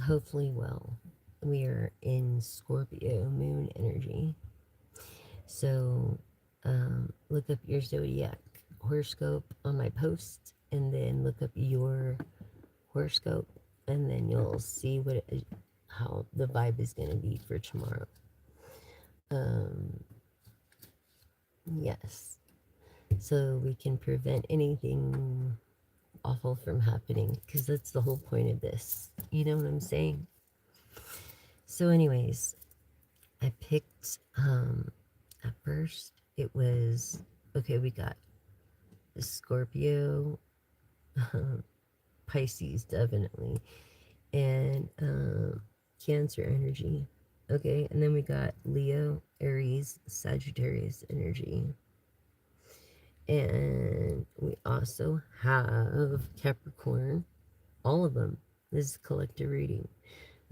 hopefully well. We are in Scorpio moon energy. So look up your zodiac horoscope on my post and then look up your horoscope and then you'll see how the vibe is going to be for tomorrow. Um, yes. So we can prevent anything awful from happening because that's the whole point of this. You know what I'm saying? So, anyways, I picked, at first, it was okay, we got Scorpio, Pisces, definitely, and Cancer energy. Okay, and then we got Leo, Aries, Sagittarius energy. And we also have Capricorn, all of them. This is collective reading.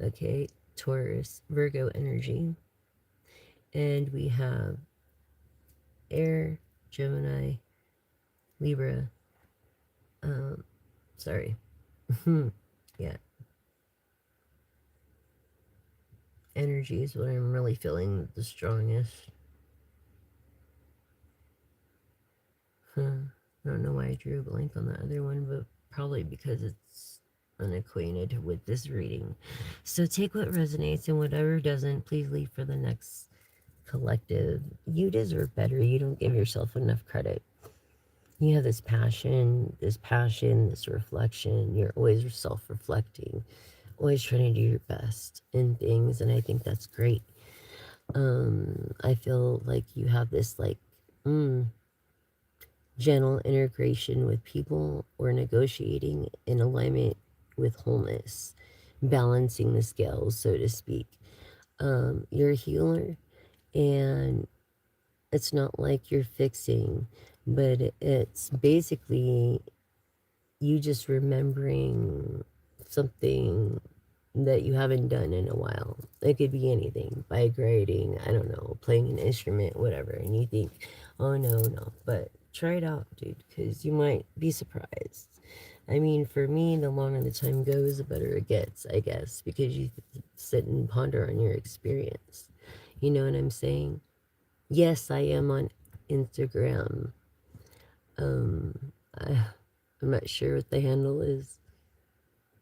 Okay, Taurus, Virgo energy. And we have Air, Gemini, Libra. Um, sorry. Yeah, energy is what I'm really feeling the strongest. I don't know why I drew a blank on the other one, but probably because it's unacquainted with this reading. So take what resonates and whatever doesn't, please leave for the next collective. You deserve better. You don't give yourself enough credit. You have this reflection. You're always self reflecting, always trying to do your best in things. And I think that's great. I feel like you have this, like, gentle integration with people or negotiating in alignment with wholeness, balancing the scales, so to speak. You're a healer, and it's not like you're fixing, but it's basically you just remembering something that you haven't done in a while. It could be anything, bike riding, I don't know, playing an instrument, whatever. And you think, oh no, no. But try it out, dude, because you might be surprised. I mean, for me, the longer the time goes, the better it gets, I guess, because you sit and ponder on your experience. You know what I'm saying? Yes, I am on Instagram. I, I'm not sure what the handle is.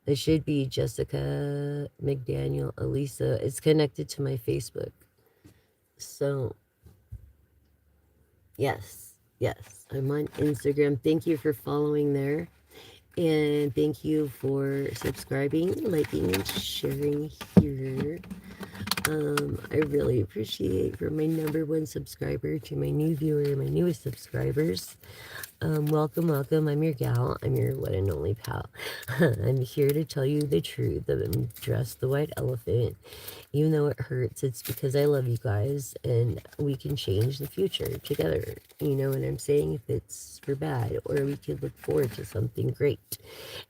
It should be Jessica McDaniel Elisa. It's connected to my Facebook. So, yes, I'm on Instagram. Thank you for following there. And thank you for subscribing, liking, and sharing here. I really appreciate for my number one subscriber to my new viewer, my newest subscribers. Welcome, welcome. I'm your gal. I'm your one and only pal. I'm here to tell you the truth. I'm dressed the white elephant. Even though it hurts, it's because I love you guys and we can change the future together. You know what I'm saying? If it's for bad, or we could look forward to something great.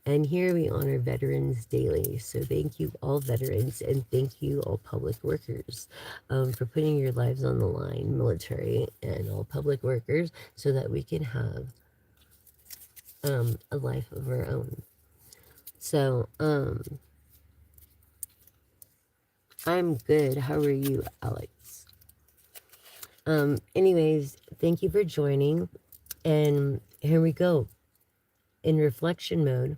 And here we honor veterans daily. So thank you, all veterans, and thank you, all public workers, for putting your lives on the line, military and all public workers, so that we can have a life of our own. So, I'm good. How are you, Alex? Anyways, thank you for joining. And here we go. In reflection mode,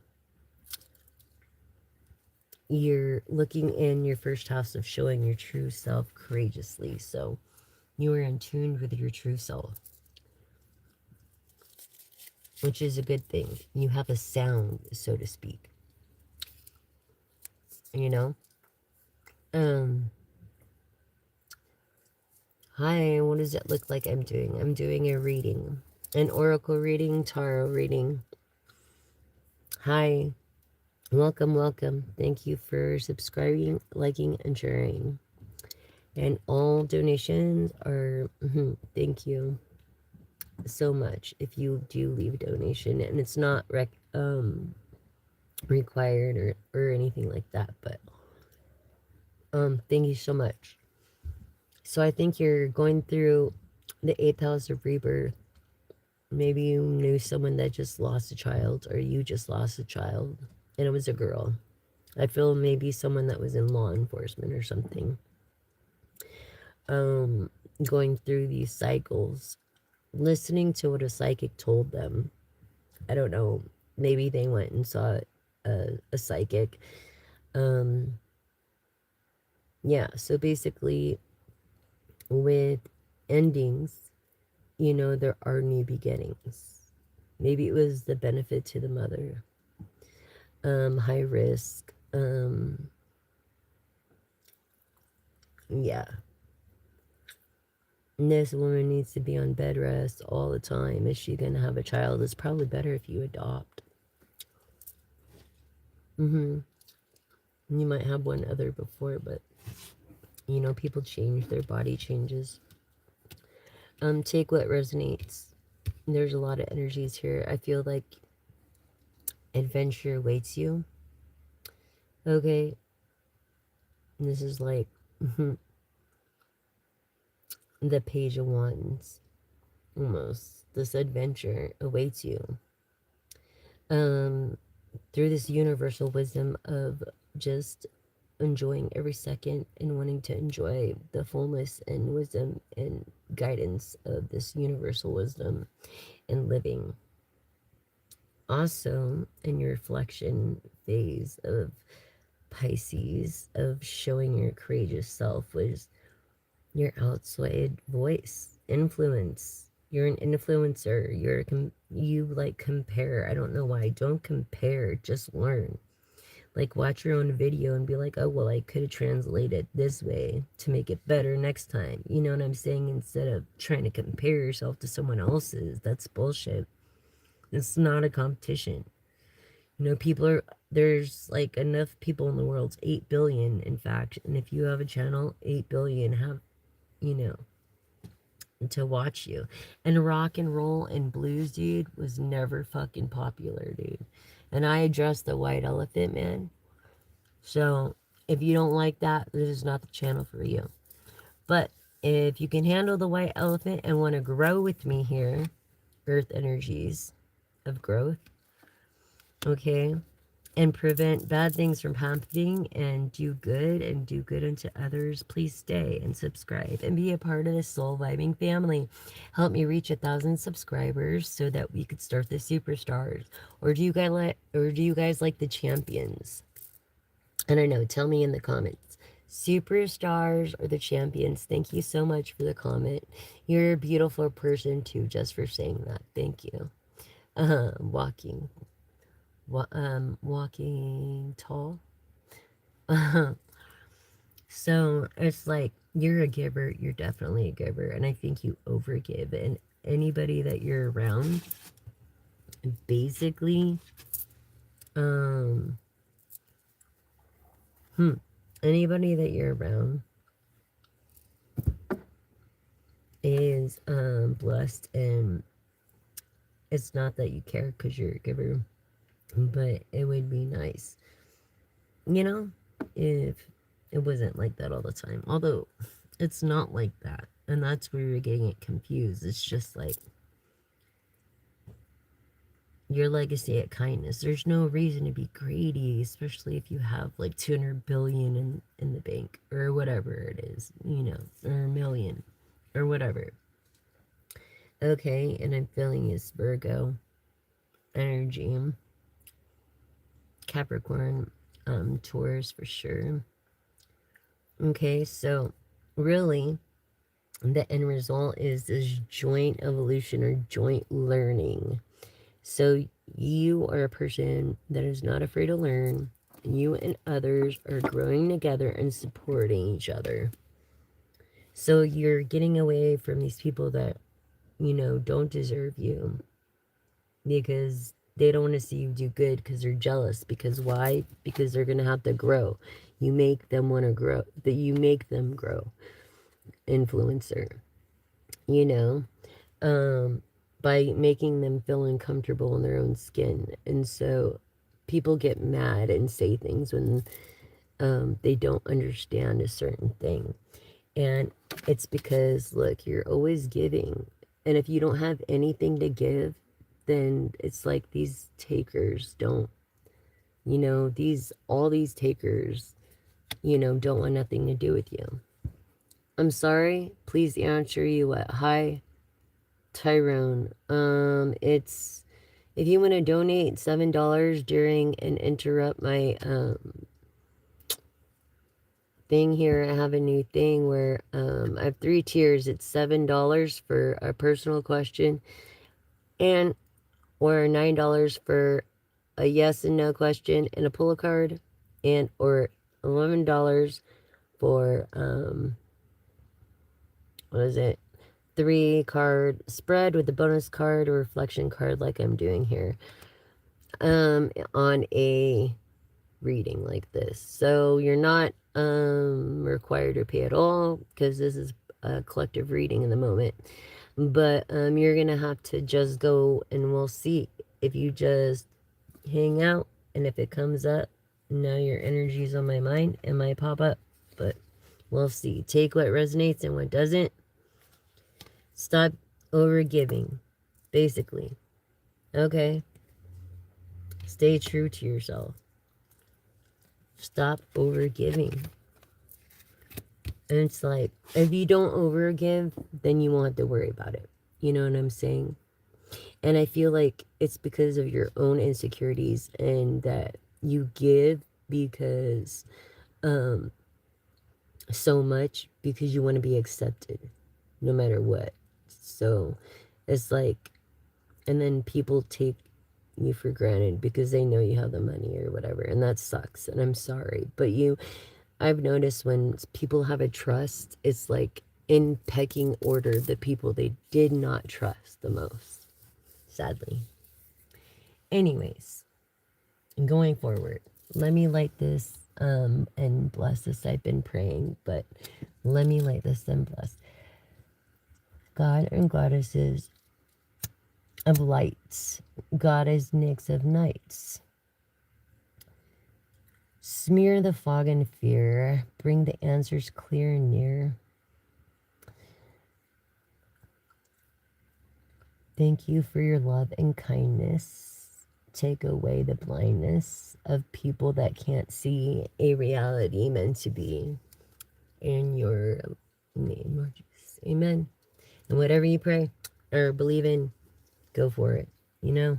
you're looking in your first house of showing your true self courageously. So you are in tune with your true self, which is a good thing. You have a sound, so to speak. You know? Um, Hi, what does it look like I'm doing? I'm doing a reading, an oracle reading, tarot reading. Hi, welcome, welcome. Thank you for subscribing, liking, and sharing. And all donations are, thank you so much if you do leave a donation. And it's not required or anything like that, but thank you so much. So I think you're going through the 8th house of rebirth. Maybe you knew someone that just lost a child, or you just lost a child, and it was a girl. I feel maybe someone that was in law enforcement or something, um, going through these cycles, listening to what a psychic told them. I don't know. Maybe they went and saw a psychic. Um, yeah, so basically, with endings, there are new beginnings. Maybe it was the benefit to the mother. High risk. Yeah. And this woman needs to be on bed rest all the time. Is she going to have a child? It's probably better if you adopt. Mm-hmm. You might have one other before, but people change, their body changes. Take what resonates. There's a lot of energies here. I feel like adventure awaits you. Okay. And this is like the Page of Wands. Almost. This adventure awaits you. Um, through this universal wisdom of just enjoying every second and wanting to enjoy the fullness and wisdom and guidance of this universal wisdom and living. Also, in your reflection phase of Pisces, of showing your courageous self, was your outside voice, influence. You're an influencer. You like compare. I don't know why. Don't compare. Just learn. Like watch your own video and be like, oh well, I could have translated this way to make it better next time. You know what I'm saying? Instead of trying to compare yourself to someone else's. That's bullshit. It's not a competition. People are there's like enough people in the world, 8 billion in fact, and if you have a channel, 8 billion have, you know, to watch you. And rock and roll and blues, dude, was never fucking popular, dude. And I addressed the white elephant, man. So if you don't like that, this is not the channel for you. But if you can handle the white elephant and want to grow with me here, earth energies of growth, okay, and prevent bad things from happening and do good unto others, please stay and subscribe and be a part of the soul vibing family. Help me reach 1,000 subscribers so that we could start the superstars. Or do you guys like the champions? I don't know. Tell me in the comments. Superstars or the champions? Thank you so much for the comment. You're a beautiful person too, just for saying that. Thank you. Walking. Walking tall. So it's like you're a giver. You're definitely a giver. And I think you overgive. And anybody that you're around, basically, um, anybody that you're around is blessed, and it's not that you care because you're a giver, but it would be nice, if it wasn't like that all the time. Although it's not like that, and that's where you're getting it confused. It's just like your legacy at kindness. There's no reason to be greedy, especially if you have like 200 billion in the bank or whatever it is, or a million or whatever. Okay, and I'm feeling is Virgo energy, Capricorn, Taurus for sure. Okay, so really the end result is this joint evolution or joint learning. So you are a person that is not afraid to learn. You and others are growing together and supporting each other. So you're getting away from these people that, don't deserve you, because they don't want to see you do good because they're jealous. Because why? Because they're going to have to grow. You make them want to grow. That you make them grow. Influencer. You know? By making them feel uncomfortable in their own skin. And so people get mad and say things when they don't understand a certain thing. And it's because, look, you're always giving. And if you don't have anything to give, then it's like these takers don't You know, all these takers, you know, don't want nothing to do with you. I'm sorry. Please answer you what? Hi, Tyrone. It's if you want to donate $7 during and interrupt my thing here, I have a new thing where I have 3 tiers. It's $7 for a personal question, and or $9 for a yes and no question and a pull a card, and or $11 for what is it? 3 card spread with a bonus card or reflection card like I'm doing here. On a reading like this. So you're not required to pay at all because this is a collective reading in the moment. But you're gonna have to just go and we'll see if you just hang out, and if it comes up, now your energy's on my mind, it might pop up. But we'll see. Take what resonates and what doesn't. Stop over giving, basically. Okay? Stay true to yourself. Stop over giving. And it's like, if you don't overgive, then you won't have to worry about it. You know what I'm saying? And I feel like it's because of your own insecurities and that you give because so much because you want to be accepted no matter what. So it's like, and then people take you for granted because they know you have the money or whatever, and that sucks, and I'm sorry. But I've noticed when people have a trust, it's like in pecking order the people they did not trust the most, sadly. Anyways, going forward, let me light this and bless this. I've been praying, but let me light this and bless. God and goddesses of lights, goddess Nyx of nights, smear the fog and fear, bring the answers clear and near. Thank you for your love and kindness. Take away the blindness of people that can't see a reality meant to be. In your name, Lord Jesus. Amen. And whatever you pray or believe in, go for it. You know,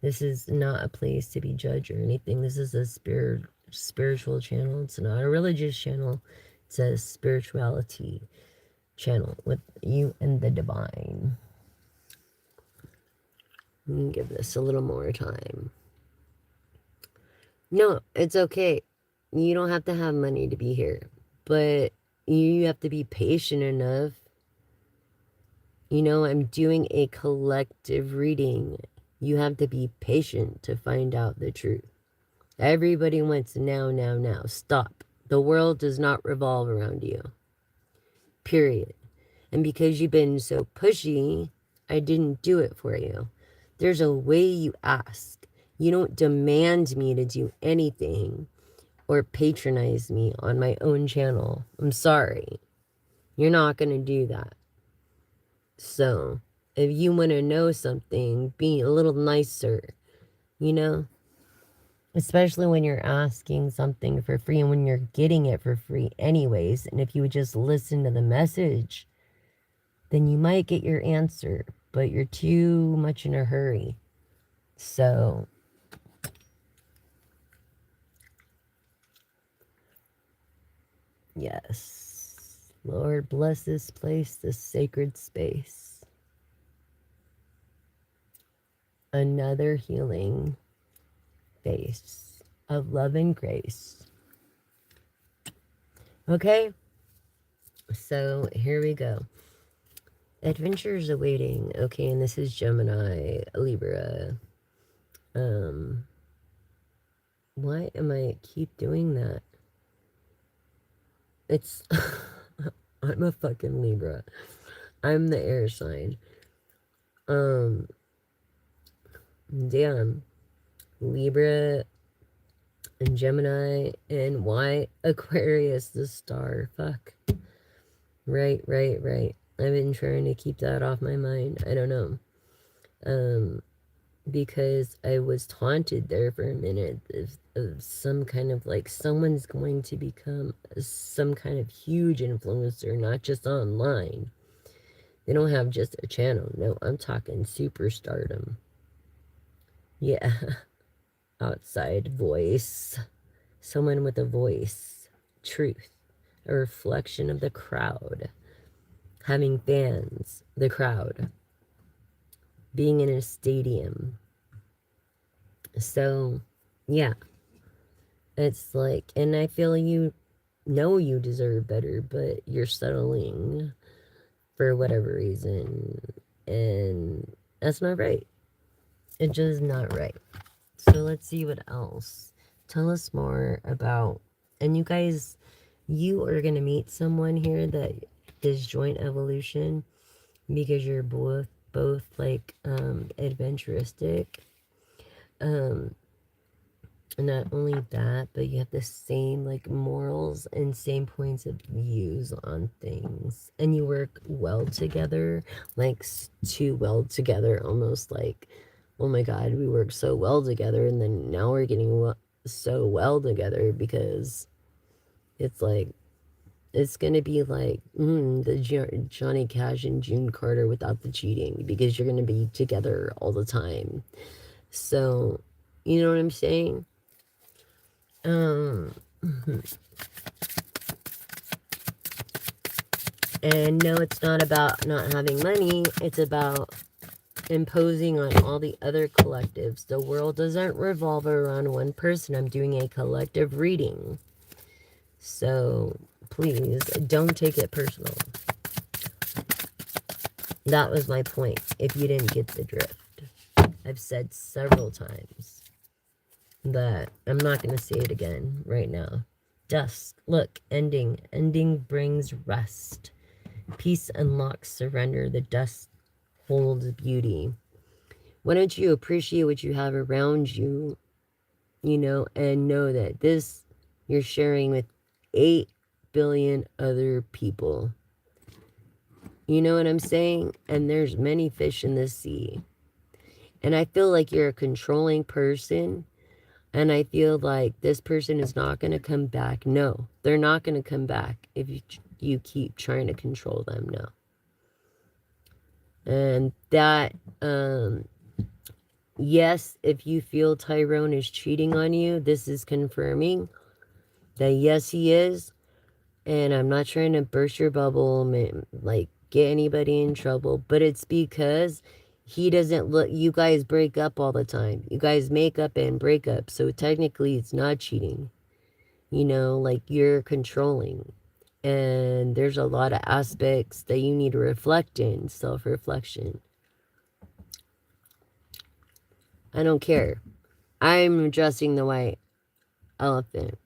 this is not a place to be judged or anything. This is a spiritual channel. It's not a religious channel. It's a spirituality channel with you and the divine. Give this a little more time. No, it's okay. You don't have to have money to be here, but you have to be patient enough. You know, I'm doing a collective reading. You have to be patient to find out the truth. Everybody wants now, now, now. Stop. The world does not revolve around you. Period. And because you've been so pushy, I didn't do it for you. There's a way you ask. You don't demand me to do anything or patronize me on my own channel. I'm sorry. You're not going to do that. So, if you want to know something, be a little nicer, you know? Especially when you're asking something for free and when you're getting it for free anyways. And if you would just listen to the message, then you might get your answer, but you're too much in a hurry. So, yes. Lord, bless this place, this sacred space. Another healing face of love and grace. Okay? So, here we go. Adventures awaiting. Okay, and this is Gemini, Libra. Why am I keep doing that? It's I'm a fucking Libra. I'm the air sign. Damn. Libra and Gemini and why Aquarius the star. Fuck. Right. I've been trying to keep that off my mind. I don't know. because I was taunted there for a minute of some kind of like someone's going to become some kind of huge influencer, not just online. They don't have just a channel. No, I'm talking superstardom. Yeah, outside voice. Someone with a voice. Truth. A reflection of the crowd. Having fans. The crowd. Being in a stadium. So, yeah. It's like, and I feel you know you deserve better, but you're settling for whatever reason. And that's not right. It's just not right. So let's see what else. Tell us more about, and you guys, you are going to meet someone here that is joint evolution because you're both like adventuristic. Um Not only that, but you have the same like morals and same points of views on things, and you work well together, like too well together, almost like, oh my god, we work so well together, and then now we're getting so well together because it's like it's gonna be like the Johnny Cash and June Carter without the cheating, because you're gonna be together all the time. So, you know what I'm saying? Um, and no, it's not about not having money. It's about imposing on all the other collectives. The world doesn't revolve around one person. I'm doing a collective reading. So please don't take it personal. That was my point, if you didn't get the drift. I've said several times that I'm not going to say it again right now. Dusk, look, ending. Ending brings rest. Peace unlocks surrender. The dust holds beauty. Why don't you appreciate what you have around you, you know, and know that this you're sharing with 8 billion other people. You know what I'm saying? And there's many fish in the sea. And I feel like you're a controlling person. And I feel like this person is not going to come back. No, they're not going to come back if you keep trying to control them. No. And that, yes, if you feel Tyrone is cheating on you, this is confirming that yes, he is. And I'm not trying to burst your bubble, like get anybody in trouble, but it's because he doesn't look, you guys break up all the time. You guys make up and break up. So technically it's not cheating. You know, like you're controlling. And there's a lot of aspects that you need to reflect in, self-reflection. I don't care. I'm addressing the white elephant.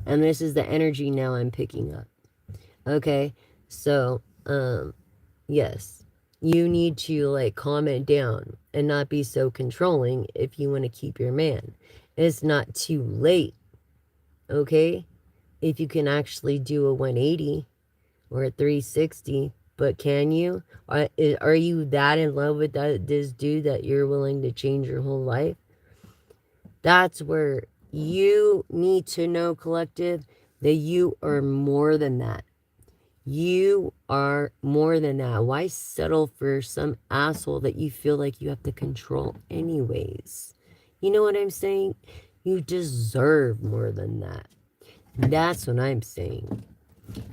And this is the energy now I'm picking up. Okay? So, yes. You need to like calm it down and not be so controlling if you want to keep your man. It's not too late. Okay? If you can actually do a 180 or a 360, but can you? Are you that in love with this dude that you're willing to change your whole life? That's where you need to know, collective, that you are more than that. You are more than that. Why settle for some asshole that you feel like you have to control anyways? You know what I'm saying? You deserve more than that. That's what I'm saying.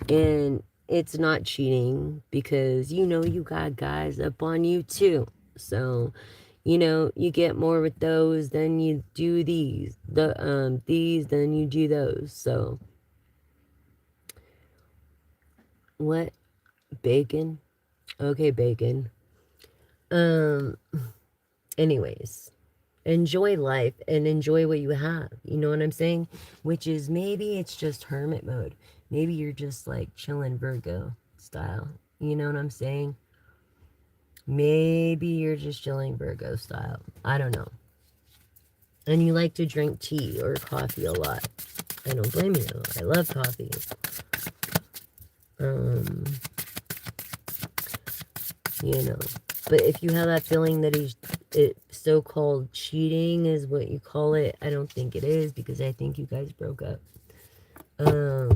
And it's not cheating because you know you got guys up on you too. So, you know, you get more with those than you do these. These than you do those. So what? Bacon? Okay, bacon. Um Anyways, enjoy life and enjoy what you have. You know what I'm saying? Which is maybe it's just hermit mode. Maybe you're just like chilling Virgo style. You know what I'm saying? Maybe you're just chilling Virgo style. I don't know. And you like to drink tea or coffee a lot. I don't blame you. I love coffee. You know. But if you have that feeling that he's it so-called cheating is what you call it. I don't think it is, because I think you guys broke up. Um,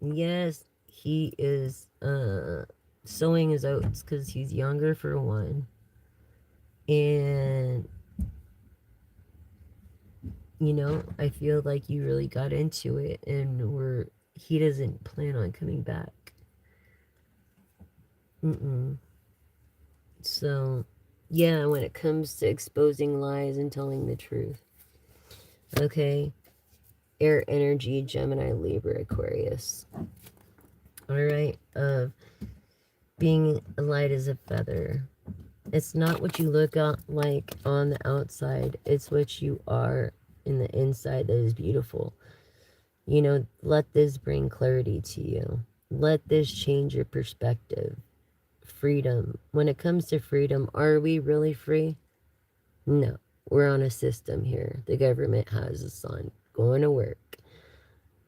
yes, he is sowing his oats because he's younger for one. And you know, I feel like you really got into it, and he doesn't plan on coming back. Mm-mm. So, yeah, when it comes to exposing lies and telling the truth. Okay. Air energy, Gemini, Libra, Aquarius. All right. Being light as a feather. It's not what you look like on the outside. It's what you are in the inside that is beautiful. You know, let this bring clarity to you. Let this change your perspective. Freedom. When it comes to freedom, are we really free? No. We're on a system here. The government has us on going to work.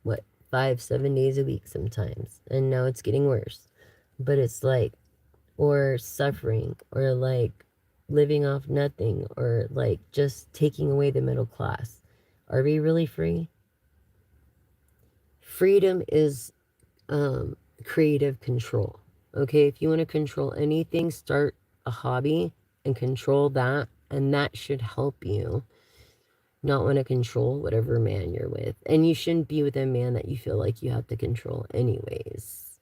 What, 5, 7 days a week sometimes. And now it's getting worse. But it's like, or suffering, or like living off nothing, or like just taking away the middle class. Are we really free? Freedom is creative control. Okay, if you want to control anything, start a hobby and control that, and that should help you not want to control whatever man you're with. And you shouldn't be with a man that you feel like you have to control anyways.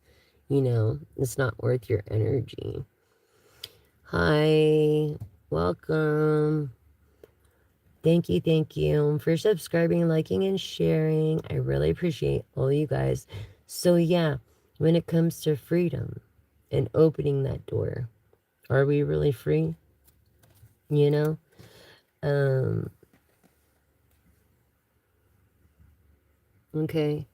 You know, it's not worth your energy. Hi, welcome. Thank you for subscribing, liking, and sharing. I really appreciate all you guys. So yeah, when it comes to freedom and opening that door, are we really free? You know? Okay.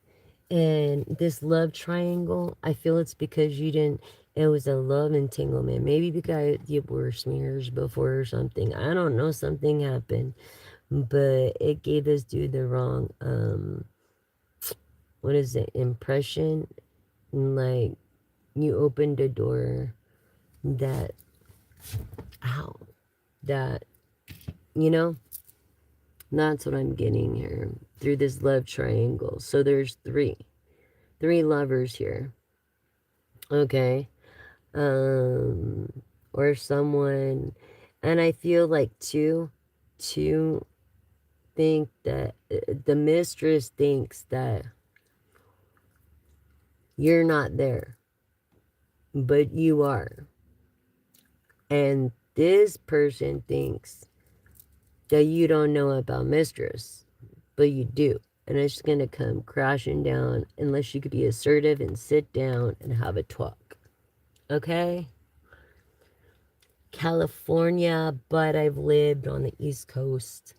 And this love triangle, I feel it's because it was a love entanglement. Maybe because you were smears before or something. I don't know, something happened. But it gave this dude the wrong, what is it, impression? Like, you opened a door that, ow, that, you know, that's what I'm getting here through this love triangle. So there's three lovers here. Okay. Um, or someone, and I feel like two think that the mistress thinks that you're not there, but you are. And this person thinks that you don't know about mistress, but you do. And it's going to come crashing down unless you could be assertive and sit down and have a talk. Okay? California, but I've lived on the East Coast.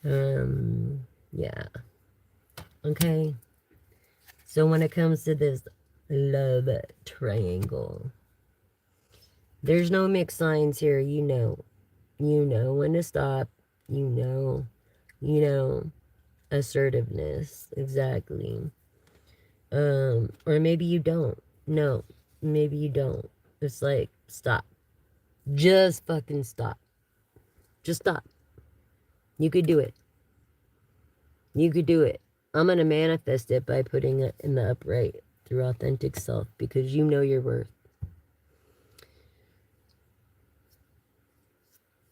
Yeah. Okay. So when it comes to this love triangle, there's no mixed signs here. You know when to stop. You know, assertiveness. Exactly. Or maybe you don't. No, maybe you don't. It's like, stop. Just fucking stop. Just stop. You could do it. You could do it. I'm going to manifest it by putting it in the upright through authentic self, because you know your worth.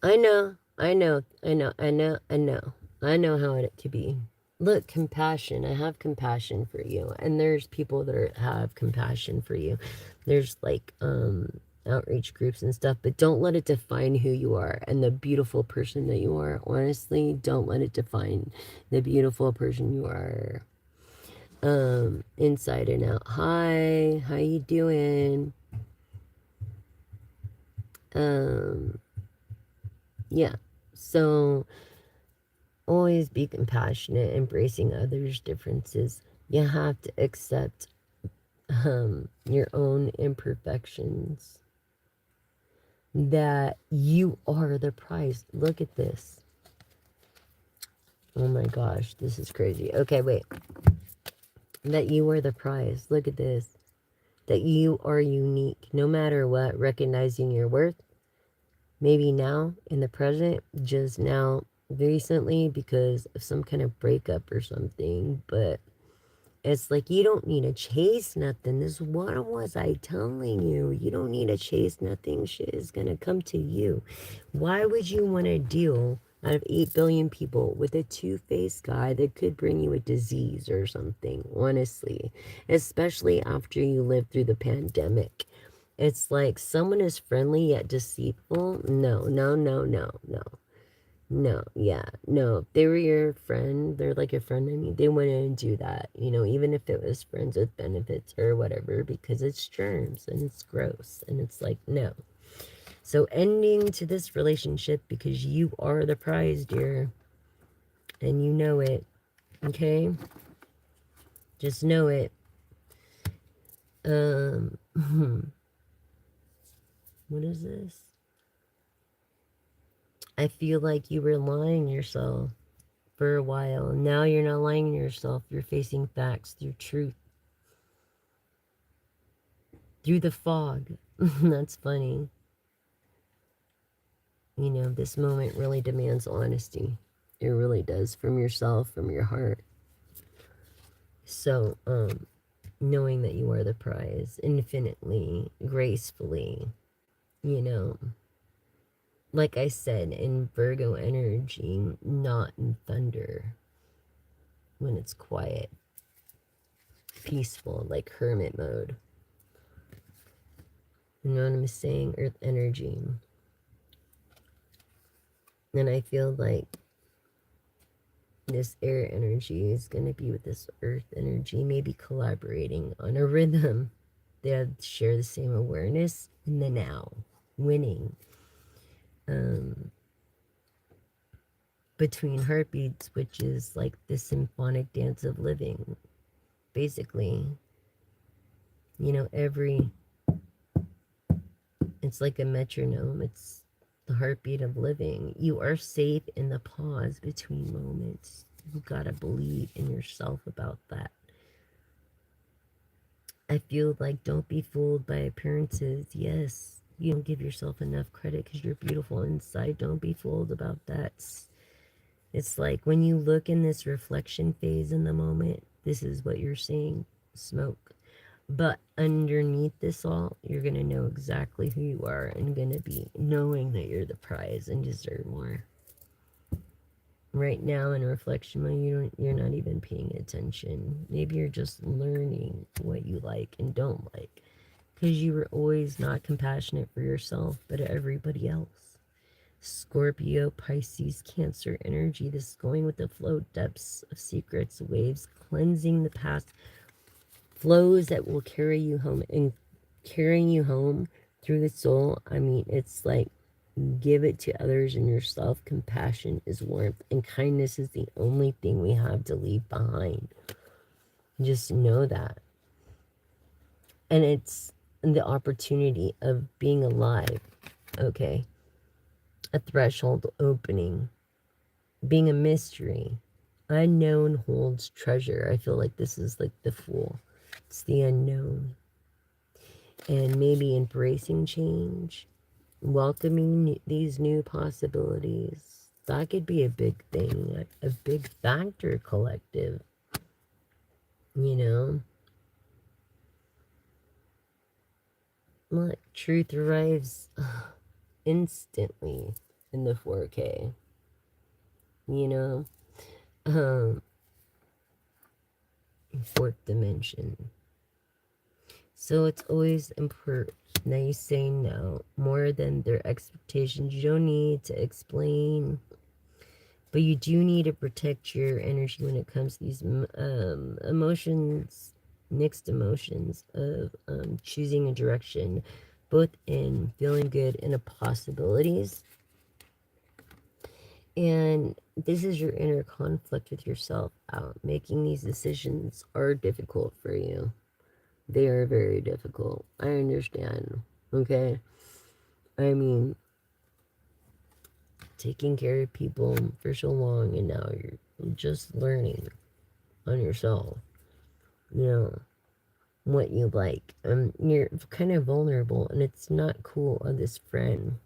I know how it to be. Look, compassion. I have compassion for you. And there's people that have compassion for you. There's like outreach groups and stuff, but don't let it define who you are and the beautiful person that you are. Honestly, don't let it define the beautiful person you are. Inside and out. Hi, how you doing? Yeah. So always be compassionate, embracing others' differences. You have to accept your own imperfections. That you are the prize. Look at this. Oh my gosh, this is crazy. Okay, wait. That you are the prize. Look at this. That you are unique. No matter what, recognizing your worth Maybe now, in the present, just now, recently, because of some kind of breakup or something, but it's like you don't need to chase nothing. This what was I telling you? You don't need to chase nothing. Shit is gonna come to you. Why would you want to deal out of 8 billion people with a two-faced guy that could bring you a disease or something? Honestly, especially after you lived through the pandemic. It's like someone is friendly yet deceitful. No, no, no, no, no. No, yeah, no. If they were your friend, they're like a friend. I mean, they wouldn't do that, even if it was friends with benefits or whatever, because it's germs and it's gross. And it's like, no. So, ending to this relationship because you are the prize, dear, and you know it, okay? Just know it. Um, what is this? I feel like you were lying yourself for a while. Now you're not lying to yourself. You're facing facts through truth, through the fog. That's funny. This moment really demands honesty. It really does, from yourself, from your heart. So, knowing that you are the prize, infinitely, gracefully, you know, like I said, in Virgo energy, not in thunder, when it's quiet, peaceful, like hermit mode. You know what I'm saying? Earth energy. And I feel like this air energy is going to be with this earth energy, maybe collaborating on a rhythm that share the same awareness in the now, winning um, between heartbeats, which is like the symphonic dance of living. Basically, it's like a metronome. It's the heartbeat of living. You are safe in the pause between moments. You gotta believe in yourself about that. I feel like don't be fooled by appearances. Yes, you don't give yourself enough credit because you're beautiful inside. Don't be fooled about that. It's like when you look in this reflection phase in the moment, this is what you're seeing, smoke. But underneath this all, you're going to know exactly who you are and going to be knowing that you're the prize and deserve more. Right now in reflection mode, you're not even paying attention. Maybe you're just learning what you like and don't like, because you were always not compassionate for yourself but everybody else. Scorpio, Pisces, Cancer energy. This is going with the flow, depths of secrets, waves, cleansing the past, flows that will carry you home, and carrying you home through the soul. I mean, it's like give it to others and yourself. Compassion is warmth, and kindness is the only thing we have to leave behind. Just know that. And it's the opportunity of being alive, okay? A threshold opening, being a mystery. Unknown holds treasure. I feel like this is like the Fool. It's the unknown. And maybe embracing change, welcoming these new possibilities. That could be a big thing, a big factor collective, you know? Like, truth arrives instantly in the 4K, you know? Um, fourth dimension. So it's always important that you say no more than their expectations. You don't need to explain, but you do need to protect your energy when it comes to these emotions, mixed emotions of choosing a direction, both in feeling good and the possibilities. And this is your inner conflict with yourself out. Making these decisions are difficult for you. They are very difficult. I understand. Okay? I mean, taking care of people for so long and now you're just learning on yourself, you know, what you like. You're kind of vulnerable and it's not cool of this friend.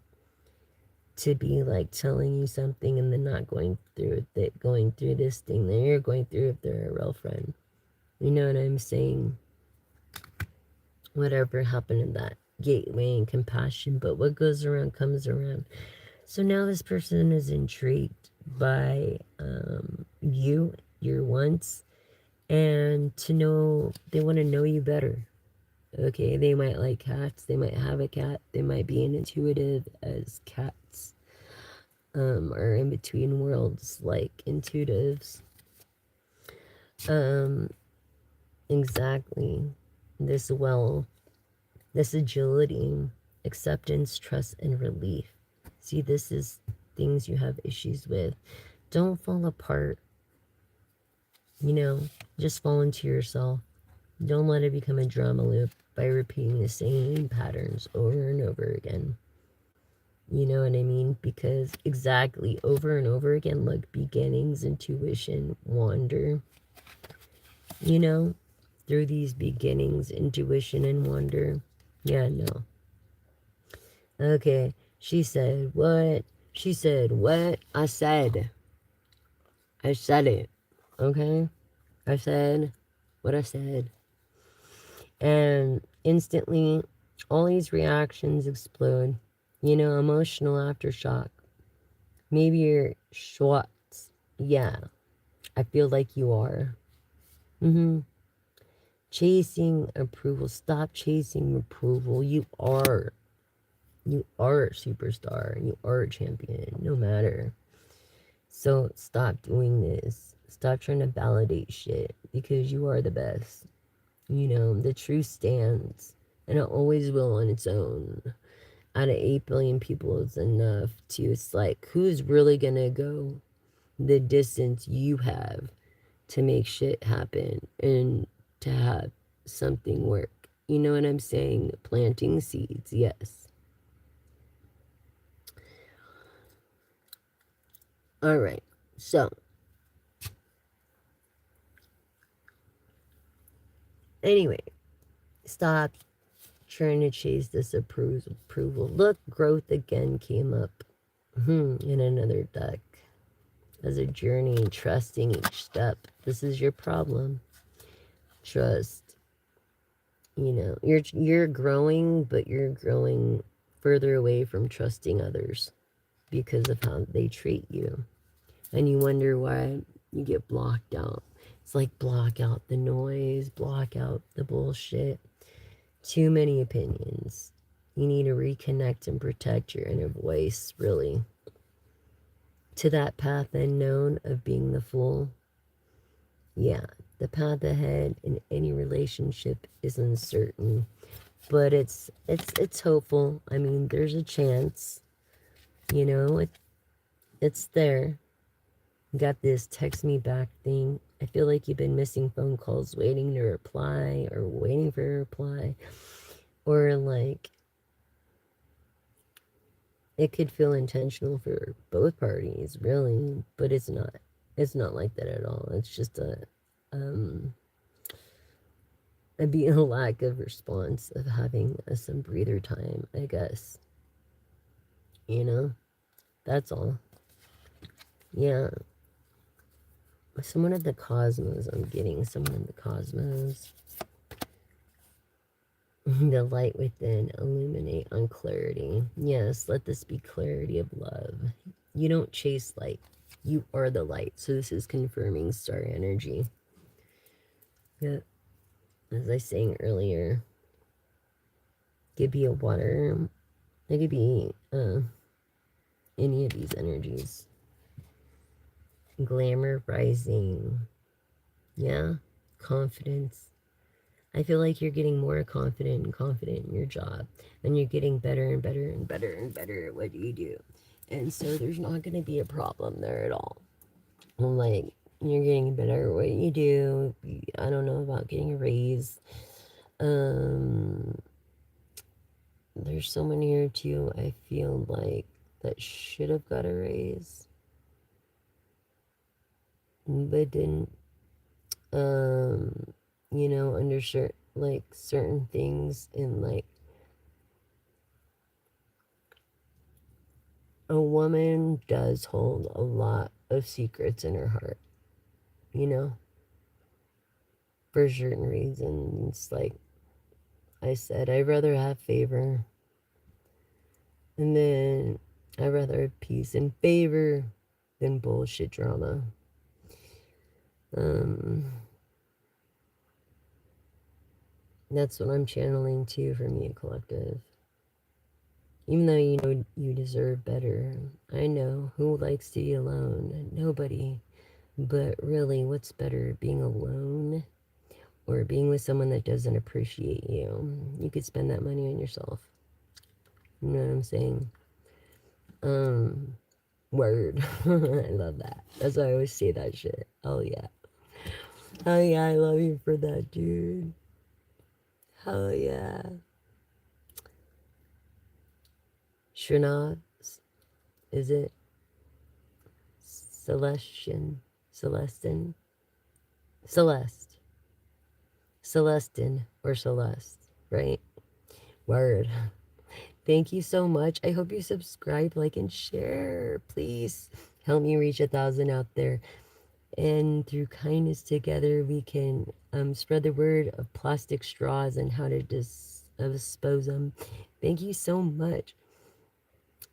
to be like telling you something and then not going through with it, going through this thing that you're going through if they're a real friend. You know what I'm saying? Whatever happened in that gateway and compassion, but what goes around comes around. So now this person is intrigued by you, your wants, and to know, they want to know you better. Okay, they might like cats, they might have a cat, they might be an intuitive as cats, or in between worlds like intuitives. Um, exactly. This well, this agility, acceptance, trust, and relief. See, this is things you have issues with. Don't fall apart, you know, just fall into yourself. Don't let it become a drama loop by repeating the same patterns over and over again. You know what I mean? Because exactly over and over again, like beginnings, intuition, wonder, you know, through these beginnings, intuition, and wonder. Yeah, no. Okay, she said, what? She said, what? I said it. Okay? I said what I said. And instantly, all these reactions explode. You know, emotional aftershock. Maybe you're Schwartz. Yeah, I feel like you are. Chasing approval. Stop chasing approval. You are. You are a superstar. You are a champion, no matter. So stop doing this. Stop trying to validate shit because you are the best. You know, the truth stands and it always will on its own. Out of 8 billion people is enough to, it's like, who's really gonna go the distance you have to make shit happen and to have something work? You know what I'm saying? Planting seeds, yes. All right. So, anyway, stop trying to chase this approval. Look, growth again came up in another deck as a journey, trusting each step. This is your problem. Trust. You know, you're growing, but you're growing further away from trusting others because of how they treat you. And you wonder why you get blocked out. It's like block out the noise, block out the bullshit. Too many opinions. You need to reconnect and protect your inner voice, really. To that path unknown of being the fool. Yeah, the path ahead in any relationship is uncertain, but it's hopeful. I mean, there's a chance. You know, it's there. Got this text me back thing. I feel like you've been missing phone calls, waiting to reply or waiting for a reply, or like it could feel intentional for both parties, really, but it's not. It's not like that at all. It's just um a lack of response of having some breather time, I guess. You know, that's all. Yeah, someone at the cosmos. I'm getting someone in the cosmos. The light within, illuminate on clarity. Yes, let this be clarity of love. You don't chase light. You are the light. So this is confirming star energy. Yeah, as I was saying earlier, it could be a water. It could be any of these energies. Glamour rising. Yeah, confidence. I feel like you're getting more confident and confident in your job, and you're getting better and better and better and better at what you do. And so there's not going to be a problem there at all. Like, you're getting better at what you do. I don't know about getting a raise. Um, there's someone here too, I feel like, that should have got a raise, but didn't. Um, you know, under like certain things in like a woman does hold a lot of secrets in her heart, you know, for certain reasons. Like I said, I'd rather have favor, and then I'd rather have peace and favor than bullshit drama. Um, that's what I'm channeling too for me, collective. Even though you know you deserve better, I know who likes to be alone. Nobody. But really, what's better, being alone or being with someone that doesn't appreciate you? You could spend that money on yourself. You know what I'm saying? Um, Word. I love that. That's why I always say that shit. Oh yeah. Oh yeah, I love you for that, dude. Oh yeah. Shana, is it Celestian? Celestin? Celeste. Celestin or Celeste, right? Word. Thank you so much. I hope you subscribe, like, and share. Please help me reach 1,000 out there. And through kindness together, we can spread the word of plastic straws and how to dispose them. Thank you so much.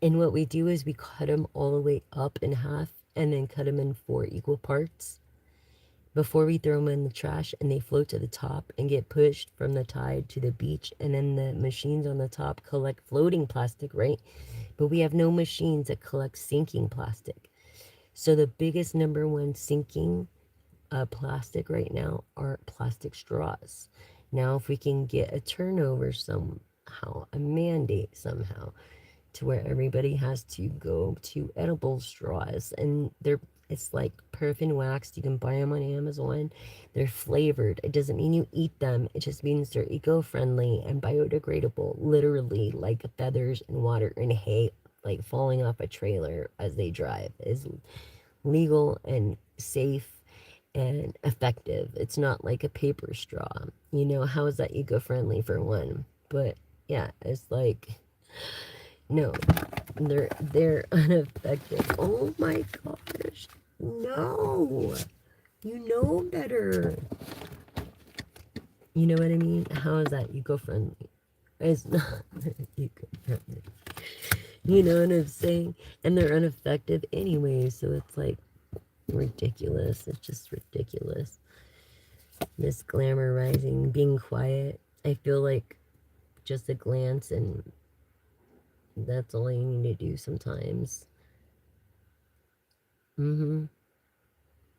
And what we do is we cut them all the way up in half and then cut them in 4 equal parts before we throw them in the trash, and they float to the top and get pushed from the tide to the beach. And then the machines on the top collect floating plastic, right? But we have no machines that collect sinking plastic. So the biggest number one sinking plastic right now are plastic straws. Now, if we can get a turnover somehow, a mandate somehow, to where everybody has to go to edible straws, and it's like paraffin waxed. You can buy them on Amazon. They're flavored. It doesn't mean you eat them. It just means they're eco-friendly and biodegradable. Literally, like feathers and water and hay, like falling off a trailer as they drive, is legal and safe and effective. It's not like a paper straw. You know, how is that eco-friendly for one? But yeah, it's like, no, they're unaffected. Oh my gosh. No. You know better. You know what I mean? How is that eco-friendly? It's not eco-friendly. You know what I'm saying? And they're ineffective anyway, so it's like ridiculous. It's just ridiculous. This glamorizing, being quiet. I feel like just a glance, and that's all you need to do sometimes.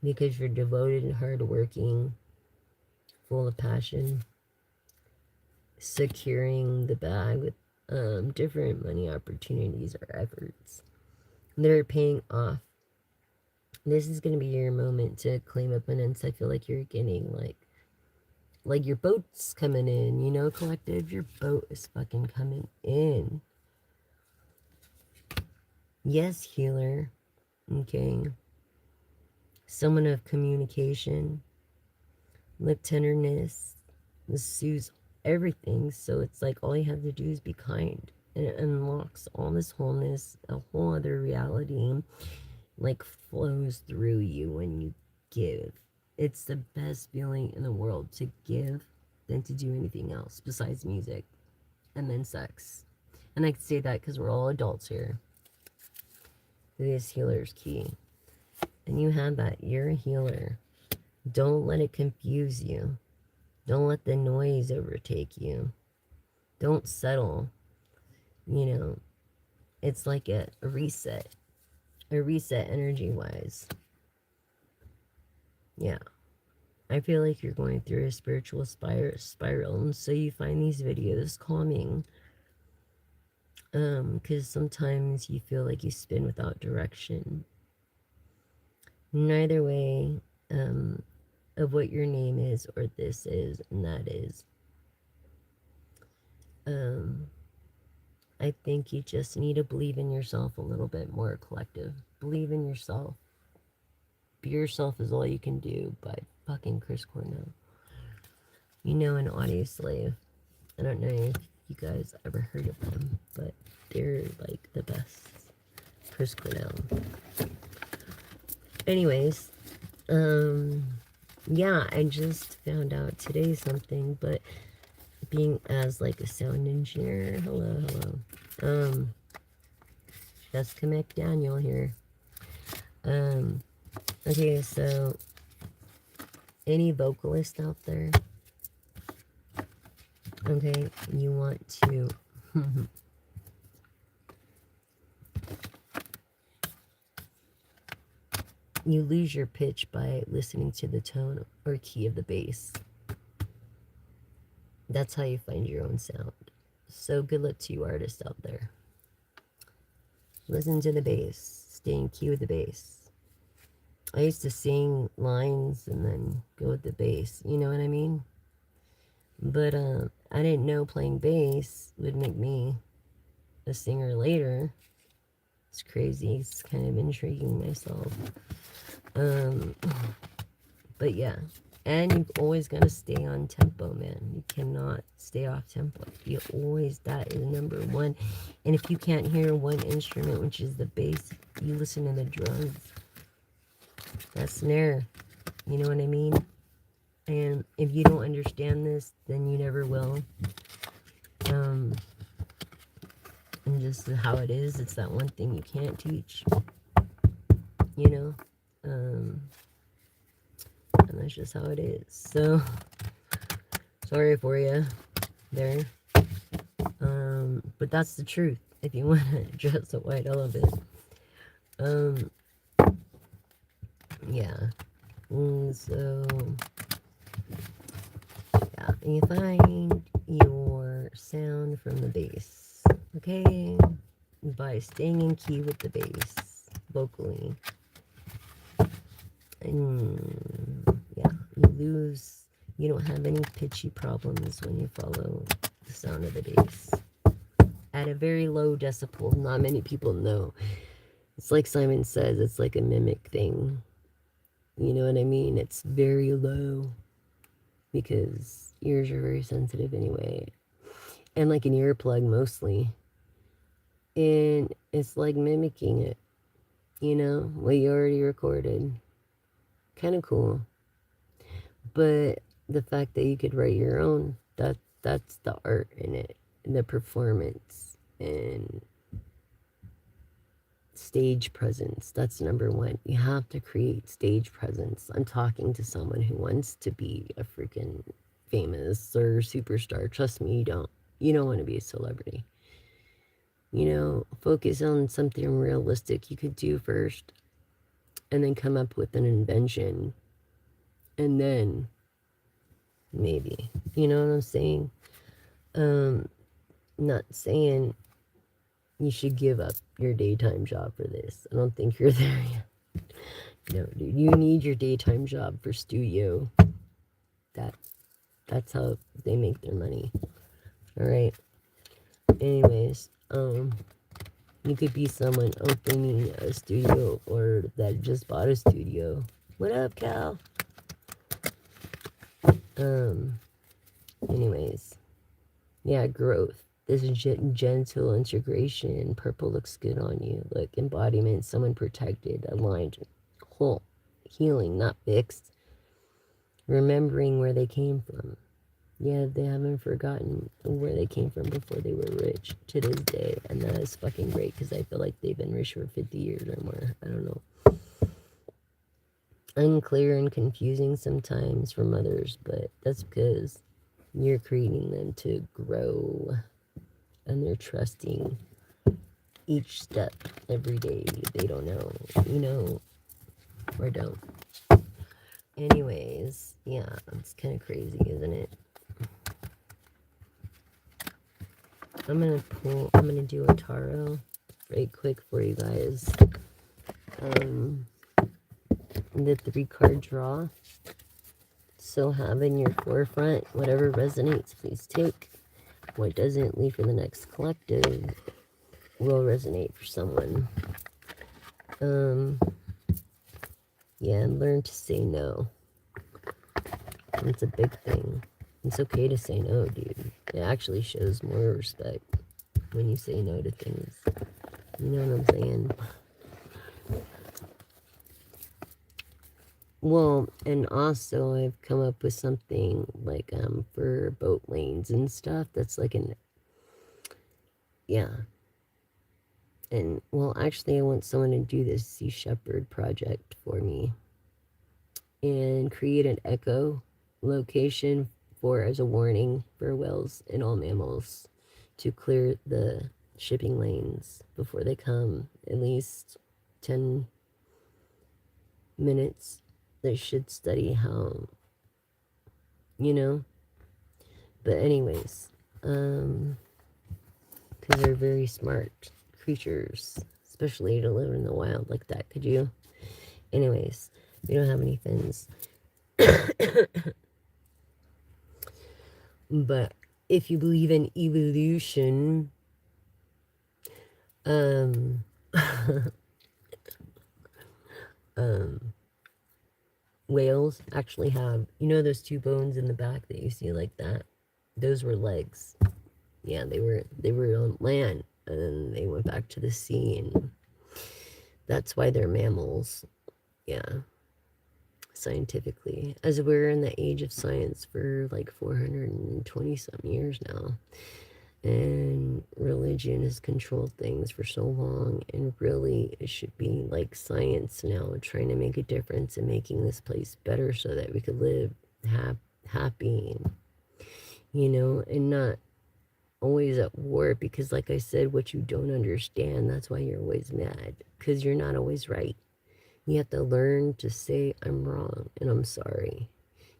Because you're devoted and hardworking, full of passion, securing the bag with different money opportunities or efforts. They're paying off. This is going to be your moment to claim abundance. I feel like you're getting like your boat's coming in, you know, collective. Your boat is fucking coming in. Yes, healer. Okay. Someone of communication, with tenderness, this soothes everything. So it's like all you have to do is be kind. And it unlocks all this wholeness, a whole other reality, like flows through you when you give. It's the best feeling in the world to give than to do anything else besides music and then sex. And I can say that because we're all adults here. This healer's key. And you have that. You're a healer. Don't let it confuse you. Don't let the noise overtake you. Don't settle. You know, it's like a reset energy wise. Yeah. I feel like you're going through a spiritual spiral, and so you find these videos calming. Because sometimes you feel like you spin without direction. Neither way, of what your name is or this is and that is. I think you just need to believe in yourself a little bit more, collective. Believe in yourself. Be yourself is all you can do by fucking Chris Cornell. You know, an audio slave. I don't know if you guys ever heard of them, but they're like the best Chris Cornell. Anyways, yeah, I just found out today something, but being as like a sound engineer, hello, that's Kamek Daniel here. Okay, so any vocalist out there, okay, you want to you lose your pitch by listening to the tone or key of the bass. That's how you find your own sound. So good luck to you artists out there. Listen to the bass. Stay in key with the bass. I used to sing lines and then go with the bass. You know what I mean? But I didn't know playing bass would make me a singer later. It's crazy. It's kind of intriguing myself. But yeah. And you've always got to stay on tempo, man. You cannot stay off tempo. You always, that is number one. And if you can't hear one instrument, which is the bass, you listen to the drums. That snare. You know what I mean? And if you don't understand this, then you never will. And just how it is. It's that one thing you can't teach. You know? And that's just how it is. So, sorry for you there. But that's the truth. If you want to dress a white elephant. Yeah. So, yeah. You find your sound from the bass. Okay? By staying in key with the bass. Vocally. And yeah, you don't have any pitchy problems when you follow the sound of the bass. At a very low decibel, not many people know. It's like Simon says, it's like a mimic thing. You know what I mean? It's very low because ears are very sensitive anyway. And like an earplug mostly. And it's like mimicking it, you know, what you already recorded. Kind of cool. But the fact that you could write your own, that's the art in it, and the performance and stage presence. That's number one. You have to create stage presence. I'm talking to someone who wants to be a freaking famous or superstar. Trust me, you don't. You don't want to be a celebrity. You know, focus on something realistic you could do first, and then come up with an invention. And then, maybe. You know what I'm saying? Not saying you should give up your daytime job for this. I don't think you're there yet. No, dude. You need your daytime job for studio. That's how they make their money. Alright. Anyways, you could be someone opening a studio or that just bought a studio. What up, Cal? Anyways, yeah, growth. This is gentle integration. Purple looks good on you. Like embodiment, someone protected, aligned, whole, healing, not fixed. Remembering where they came from. Yeah, they haven't forgotten where they came from before they were rich to this day. And that is fucking great because I feel like they've been rich for 50 years or more. I don't know. Unclear and confusing sometimes from others, but that's because you're creating them to grow and they're trusting each step every day. They don't know, you know, or don't. Anyways, yeah, it's kind of crazy, isn't it? I'm gonna do a tarot right quick for you guys. The 3-card draw. So have in your forefront whatever resonates, please take. What doesn't, leave for the next collective. Will resonate for someone. Yeah, and learn to say no. It's a big thing. It's okay to say no, dude. It actually shows more respect when you say no to things. You know what I'm saying? Well, and also I've come up with something like for boat lanes and stuff that's like an, yeah. And well, actually I want someone to do this Sea Shepherd project for me and create an echo location for as a warning for whales and all mammals to clear the shipping lanes before they come, at least 10 minutes. They should study how, you know. But anyways, because they're very smart creatures, especially to live in the wild like that. Could you? Anyways, we don't have any fins. But if you believe in evolution, um, um, whales actually have, you know, those two bones in the back that you see like that? Those were legs. Yeah, they were on land and then they went back to the sea, and that's why they're mammals. Yeah, scientifically, as we're in the age of science for like 420 some years now, and religion has controlled things for so long, and really it should be like science now trying to make a difference and making this place better so that we could live happy, and not always at war, because like I said, what you don't understand, that's why you're always mad, because you're not always right. You have to learn to say I'm wrong and I'm sorry.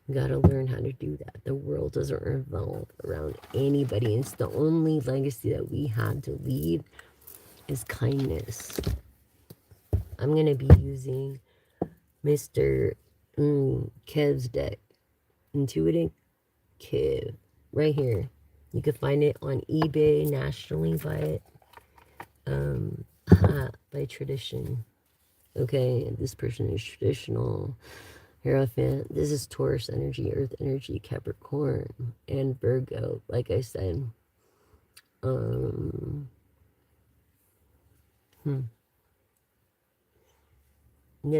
You gotta learn how to do that. The world doesn't revolve around anybody. It's the only legacy that we have to leave is kindness. I'm gonna be using Mr. Kev's deck, Intuitive Kev, right here. You can find it on eBay nationally by by tradition. Okay, this person is traditional. Hierophant. This is Taurus energy, Earth energy, Capricorn, and Virgo. Like I said, um, this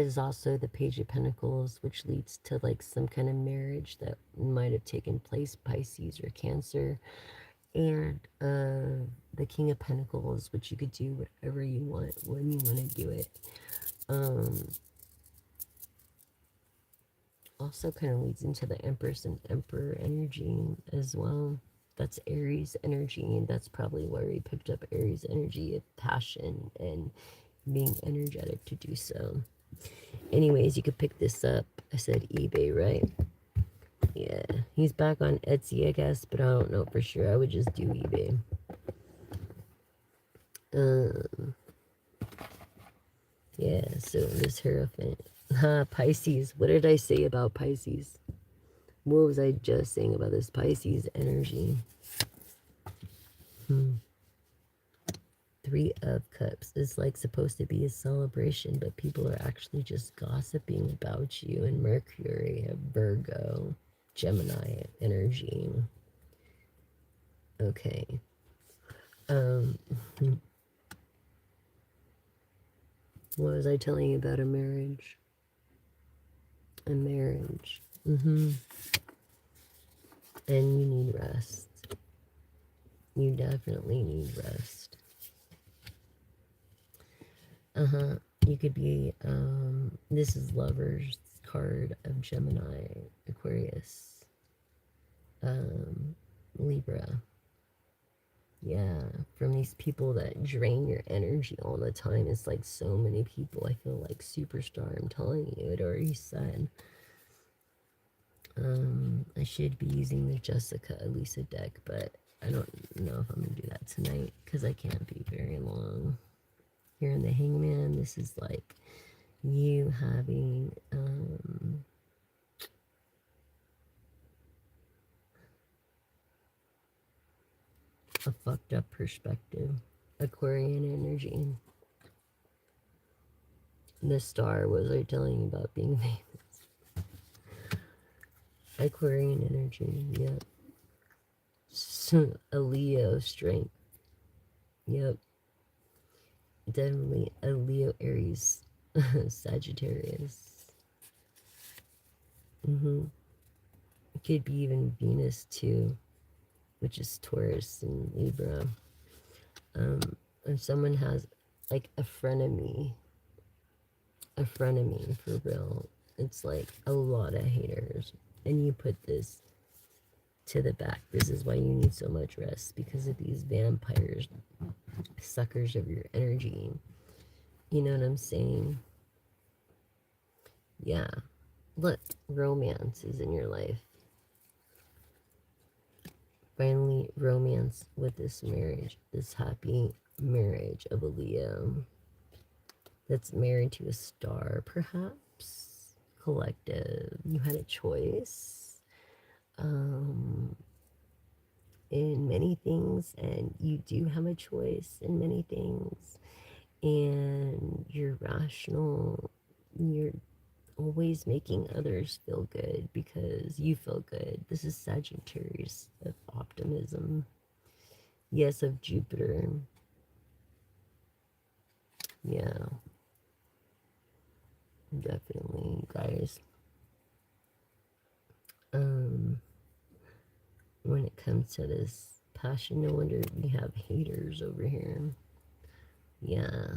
is also the Page of Pentacles, which leads to like some kind of marriage that might have taken place, Pisces or Cancer, and the King of Pentacles, which you could do whatever you want when you want to do it. Also kind of leads into the Empress and Emperor energy as well. That's Aries energy, and that's probably where he picked up Aries energy of passion and being energetic to do so. Anyways, you could pick this up. I said eBay, right? Yeah, he's back on Etsy, I guess, but I don't know for sure. I would just do eBay. Yeah, so this Hierophant. Pisces. What did I say about Pisces? What was I just saying about this Pisces energy? Three of Cups is like supposed to be a celebration, but people are actually just gossiping about you. And Mercury, a Virgo, Gemini energy. Okay. Um, what was I telling you about a marriage? A marriage. And you need rest. You definitely need rest. You could be, this is Lover's card of Gemini, Aquarius, Libra. Yeah, from these people that drain your energy all the time. It's like so many people. I feel like superstar. I'm telling you, it already said. I should be using the Jessica Elisa deck, but I don't know if I'm gonna do that tonight because I can't be very long. Here in the Hangman, this is like you having a fucked up perspective. Aquarian energy. The star was I telling you about being famous. Aquarian energy, yep. So, a Leo strength. Yep. Definitely a Leo Aries Sagittarius. It could be even Venus too, which is Taurus and Libra. If someone has like a frenemy for real, it's like a lot of haters. And you put this to the back. This is why you need so much rest, because of these vampires, suckers of your energy. You know what I'm saying? Yeah. Look, romance is in your life. Finally, romance with this marriage, this happy marriage of a Leo that's married to a star, perhaps. Collective. You had a choice um, in many things, and you do have a choice in many things, and you're rational. You're always making others feel good because you feel good. This is Sagittarius of optimism. Yes, of Jupiter. Yeah, definitely, guys. Um, when it comes to this passion, no wonder we have haters over here. Yeah,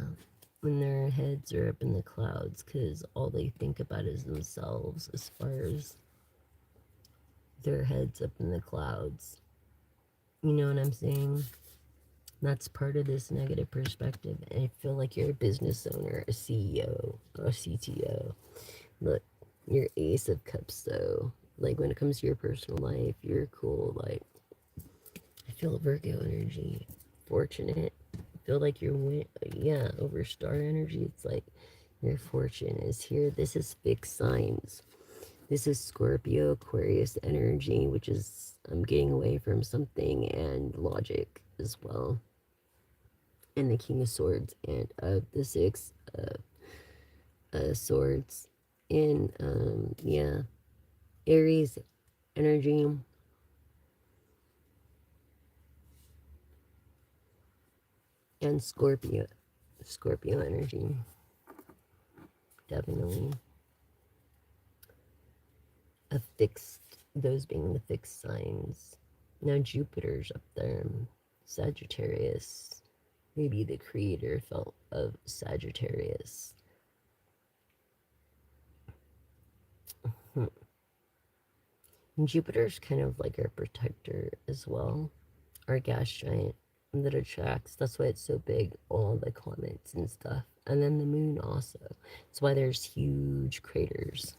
when their heads are up in the clouds because all they think about is themselves as far as their heads up in the clouds. You know what I'm saying? That's part of this negative perspective. And I feel like you're a business owner, a CEO, a CTO. Look, you're Ace of Cups, though. Like, when it comes to your personal life, you're cool. Like, I feel Virgo energy. Fortunate. I feel like you're, yeah, over star energy. It's like your fortune is here. This is fixed signs. This is Scorpio, Aquarius energy, which is, I'm getting away from something, and logic as well. And the King of Swords, and the Six Swords. And, yeah, Aries energy and Scorpio energy, definitely. A fixed, those being the fixed signs. Now Jupiter's up there, Sagittarius. Maybe the creator felt of Sagittarius. Hmm. Jupiter's kind of like our protector as well, our gas giant that attracts. That's why it's so big, all the comets and stuff. And then the moon also. That's why there's huge craters.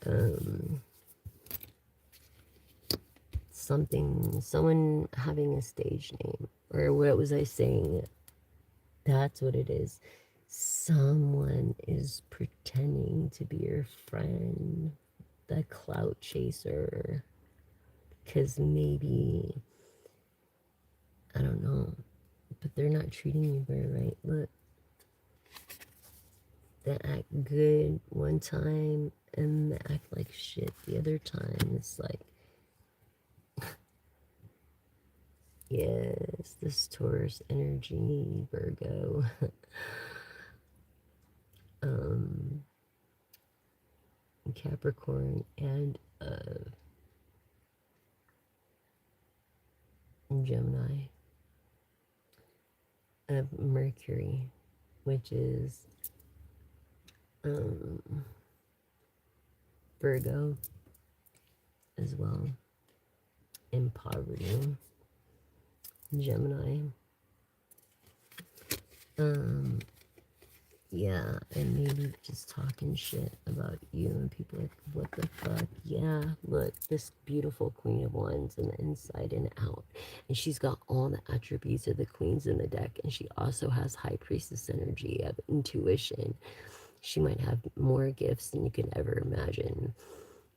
Um, someone having a stage name, or what was I saying? That's what it is. Someone is pretending to be your friend, the clout chaser, because maybe, I don't know, but they're not treating you very right. Look, they act good one time and they act like shit the other time. It's like, yes, this Taurus energy, Virgo, um, Capricorn, and Gemini, of Mercury, which is um, Virgo as well, in poverty, Gemini. Um, yeah, and maybe just talking shit about you, and people are like, what the fuck? Yeah, look, this beautiful Queen of Wands in the inside and out. And she's got all the attributes of the queens in the deck, and she also has High Priestess energy of intuition. She might have more gifts than you could ever imagine.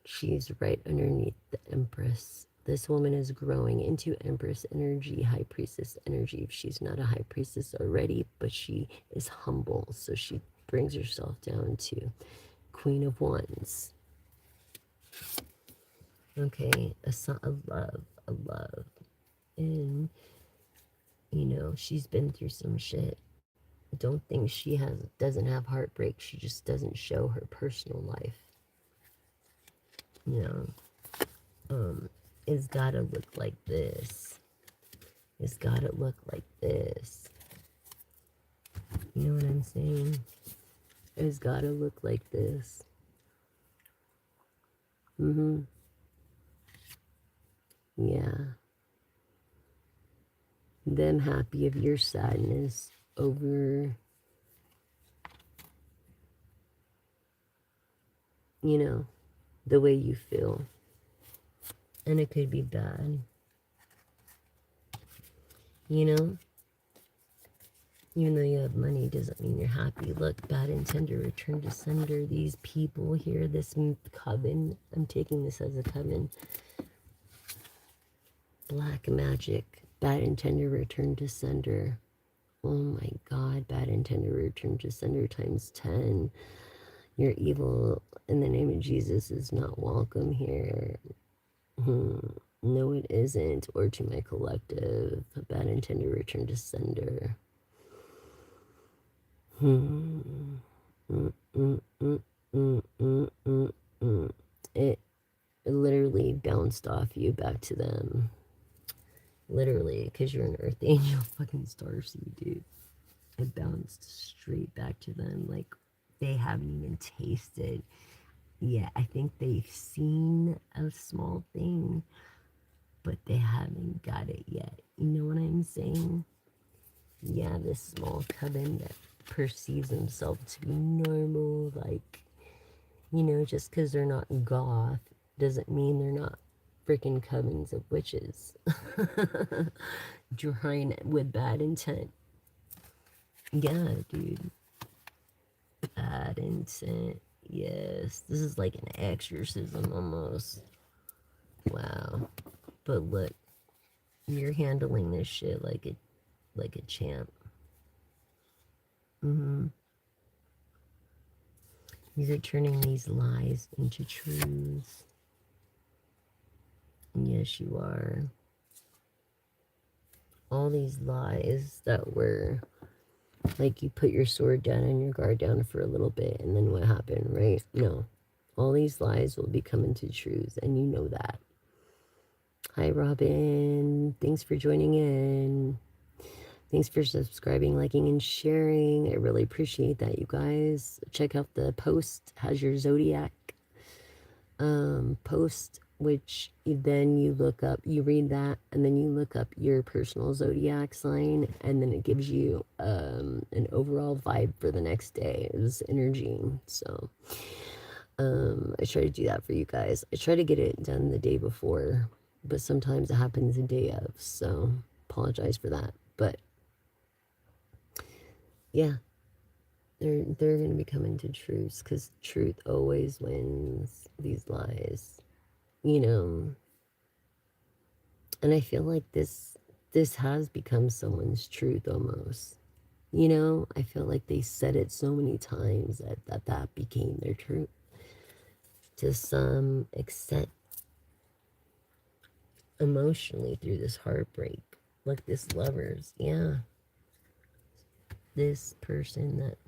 She's right underneath the Empress. This woman is growing into Empress energy, High Priestess energy. She's not a High Priestess already, but she is humble. So she brings herself down to Queen of Wands. Okay, a love. And, she's been through some shit. Don't think she doesn't have heartbreak. She just doesn't show her personal life. You know, it's gotta look like this. It's gotta look like this. You know what I'm saying? It's gotta look like this. Yeah. Them happy of your sadness over, you know, the way you feel. And it could be bad. You know? Even though you have money doesn't mean you're happy. Look, bad intender, return to sender. These people here, this coven, I'm taking this as a coven. Black magic, bad intender, return to sender. Oh my God, bad intender, return to sender times 10. Your evil in the name of Jesus is not welcome here. No, it isn't. Or to my collective, bad intender, return to sender. It literally bounced off you back to them. Literally, because you're an earth angel fucking starseed, dude. It bounced straight back to them. Like, they haven't even tasted. Yeah, I think they've seen a small thing, but they haven't got it yet. You know what I'm saying? Yeah, this small coven that perceives himself to be normal, like, you know, just because they're not goth doesn't mean they're not freaking covens of witches. Trying with bad intent. Yeah, dude. Bad intent. Yes. This is like an exorcism almost. Wow. But look, you're handling this shit like a champ. You're turning these lies into truths. Yes, you are. All these lies that were like you put your sword down and your guard down for a little bit, and then what happened, right? No. All these lies will become into truths, and you know that. Hi, Robin. Thanks for joining in. Thanks for subscribing, liking, and sharing. I really appreciate that, you guys. Check out the post, has your zodiac post, which then you look up, you read that, and then you look up your personal zodiac sign, and then it gives you an overall vibe for the next day. It was energy. So I try to do that for you guys. I try to get it done the day before, but sometimes it happens the day of. So apologize for that. But yeah, they're gonna be coming to truths because truth always wins these lies, you know. And I feel like this has become someone's truth almost. You know, I feel like they said it so many times that became their truth to some extent emotionally through this heartbreak. Like this lovers, yeah. This person that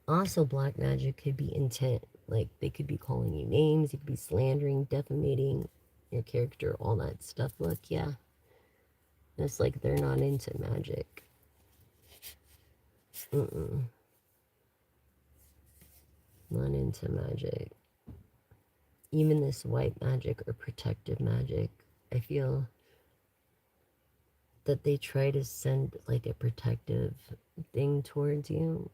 also black magic could be intent. Like they could be calling you names, you could be slandering, defamating your character, all that stuff. Look, yeah. It's like they're not into magic. Not into magic. Even this white magic or protective magic, I feel that they try to send like a protective thing towards you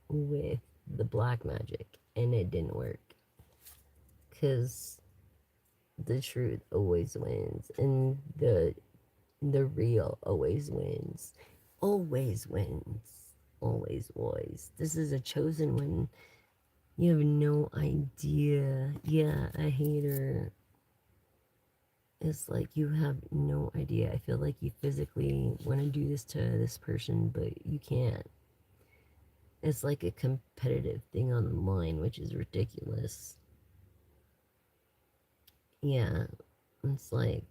with the black magic, and it didn't work because the truth always wins, and the real always wins. Always wins. Always, always. This is a chosen one. You have no idea. Yeah, a hater. It's like you have no idea. I feel like you physically want to do this to this person, but you can't. It's like a competitive thing on the line, which is ridiculous. Yeah, it's like,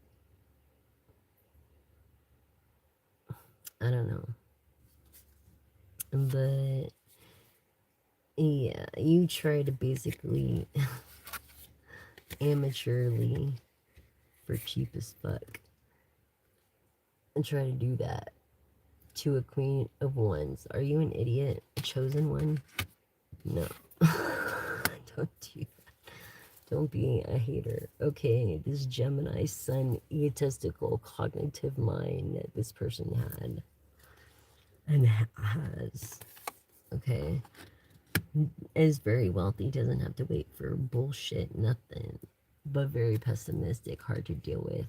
I don't know. But yeah, you try to basically amateurly for cheap as fuck and try to do that to a queen of wands. Are you an idiot? A chosen one? No. Don't do that. Don't be a hater. Okay, this Gemini sun egotistical cognitive mind that this person had and has. Okay. Is very wealthy, doesn't have to wait for bullshit, nothing. But very pessimistic, hard to deal with.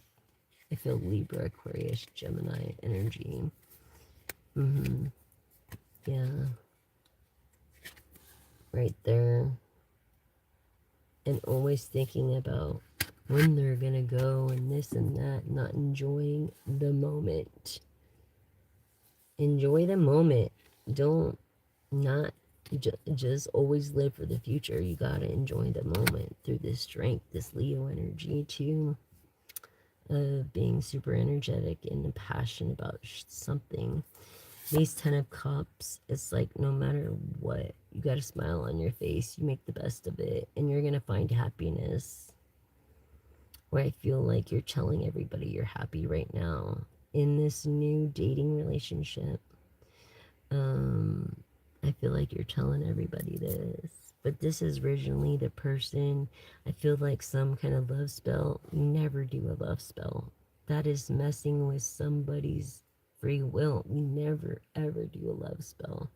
I feel Libra, Aquarius, Gemini energy. Mm-hmm. Yeah. Right there. And always thinking about when they're gonna go and this and that, not enjoying the moment. Enjoy the moment. Don't not just always live for the future. You gotta enjoy the moment through this strength, this Leo energy too, of being super energetic and passionate about something. These 10 of cups, it's like no matter what, you got a smile on your face, you make the best of it, and you're gonna find happiness. Where I feel like you're telling everybody you're happy right now in this new dating relationship. Um, I feel like you're telling everybody this, but this is originally the person. I feel like some kind of love spell. You never do a love spell. That is messing with somebody's free will. You never ever do a love spell.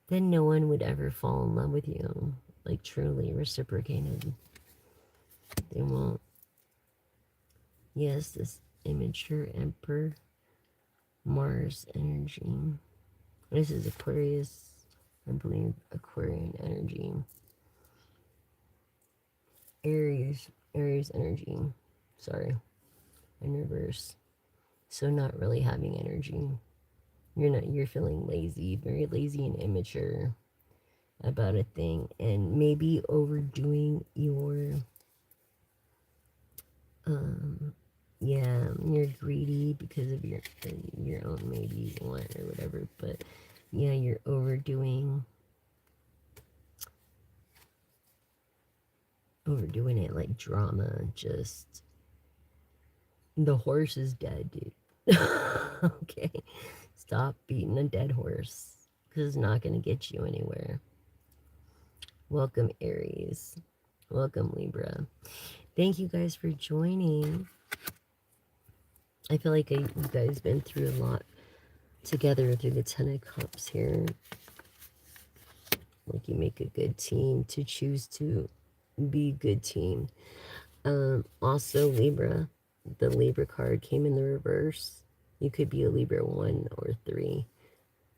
Then no one would ever fall in love with you, like truly reciprocated. They won't. Yes, this immature emperor, Mars energy. This is Aquarius, I believe, Aquarian energy. Aries energy. Sorry, in reverse. So not really having energy. You're feeling lazy, very lazy and immature about a thing, and maybe overdoing your um yeah, you're greedy because of your own maybe want or whatever, but yeah, you're overdoing it, like drama. Just the horse is dead, dude. Okay, stop beating a dead horse because it's not going to get you anywhere. Welcome, Aries. Welcome, Libra. Thank you guys for joining. I feel like you guys been through a lot together through the 10 of cups here. Like you make a good team to choose to be a good team. Also, Libra, the Libra card came in the reverse. You could be a Libra 1 or 3.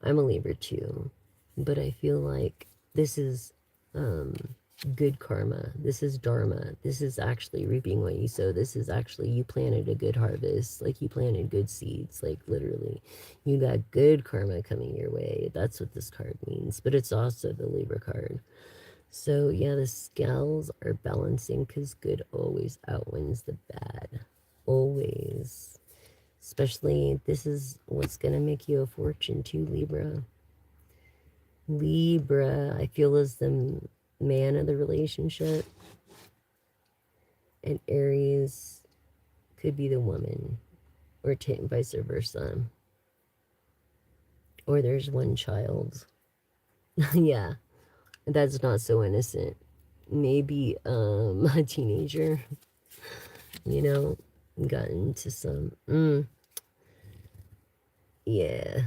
I'm a Libra 2. But I feel like this is um, good karma. This is dharma. This is actually reaping what you sow. This is actually you planted a good harvest. Like you planted good seeds. Like literally, you got good karma coming your way. That's what this card means. But it's also the Libra card. So yeah, the scales are balancing because good always outwins the bad. Always. Especially, this is what's going to make you a fortune too, Libra. Libra, I feel, is the man of the relationship. And Aries could be the woman. Or vice versa. Or there's one child. Yeah, that's not so innocent. Maybe a teenager, you know, got into some yeah.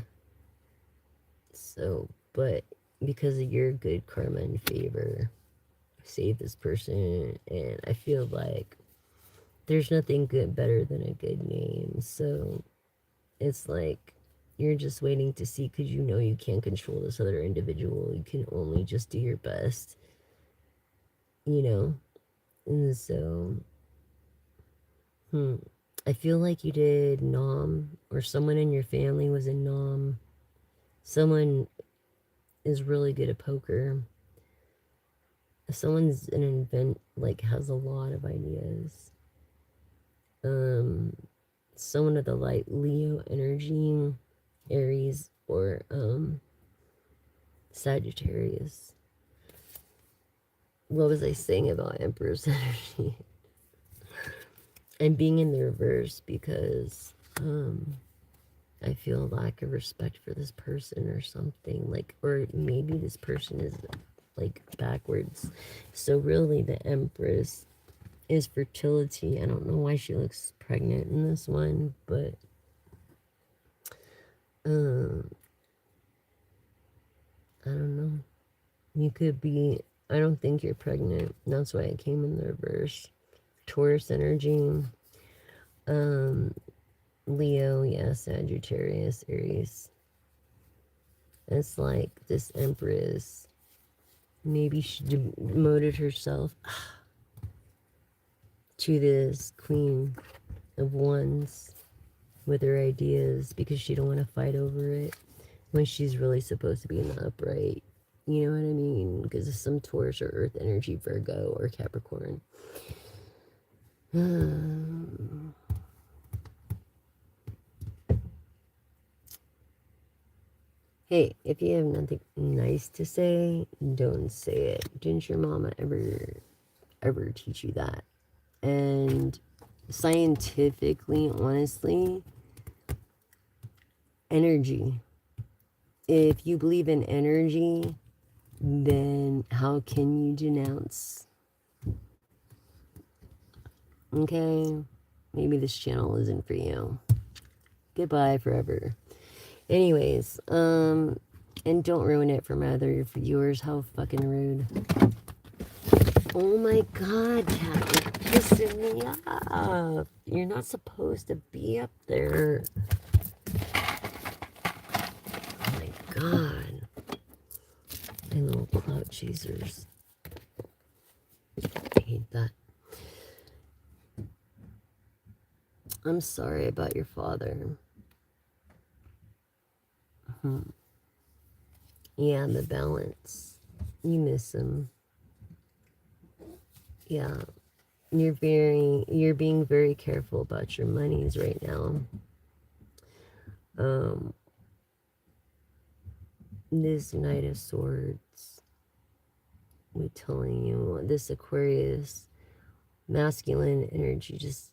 So, but because of your good karma and favor, save this person, and I feel like there's nothing good better than a good name. So it's like you're just waiting to see because you know you can't control this other individual. You can only just do your best, you know. And so, I feel like you did Nom, or someone in your family was in Nom. Someone is really good at poker. If someone's an invent, like has a lot of ideas. Someone of the light Leo energy, Aries, or Sagittarius. What was I saying about Emperor's energy? I'm being in the reverse because I feel a lack of respect for this person or something. Like, or maybe this person is like backwards. So really the Empress is fertility. I don't know why she looks pregnant in this one, but I don't know. You could be, I don't think you're pregnant. That's why I came in the reverse. Taurus energy. Leo, yeah, Sagittarius, Aries. It's like this Empress. Maybe she demoted herself to this Queen of Wands with her ideas because she don't want to fight over it when she's really supposed to be in the upright. You know what I mean? Because of some Taurus or Earth energy, Virgo or Capricorn. Hey, if you have nothing nice to say, don't say it. Didn't your mama ever teach you that? And scientifically, honestly, energy. If you believe in energy, then how can you denounce? Okay? Maybe this channel isn't for you. Goodbye forever. Anyways, and don't ruin it for my other viewers. How fucking rude. Oh my god, Cat, you're pissing me off. You're not supposed to be up there. Oh my god. My little clout chasers. I hate that. I'm sorry about your father. Yeah, the balance. You miss him. Yeah. You're being very careful about your monies right now. This Knight of Swords, we're telling you, this Aquarius masculine energy just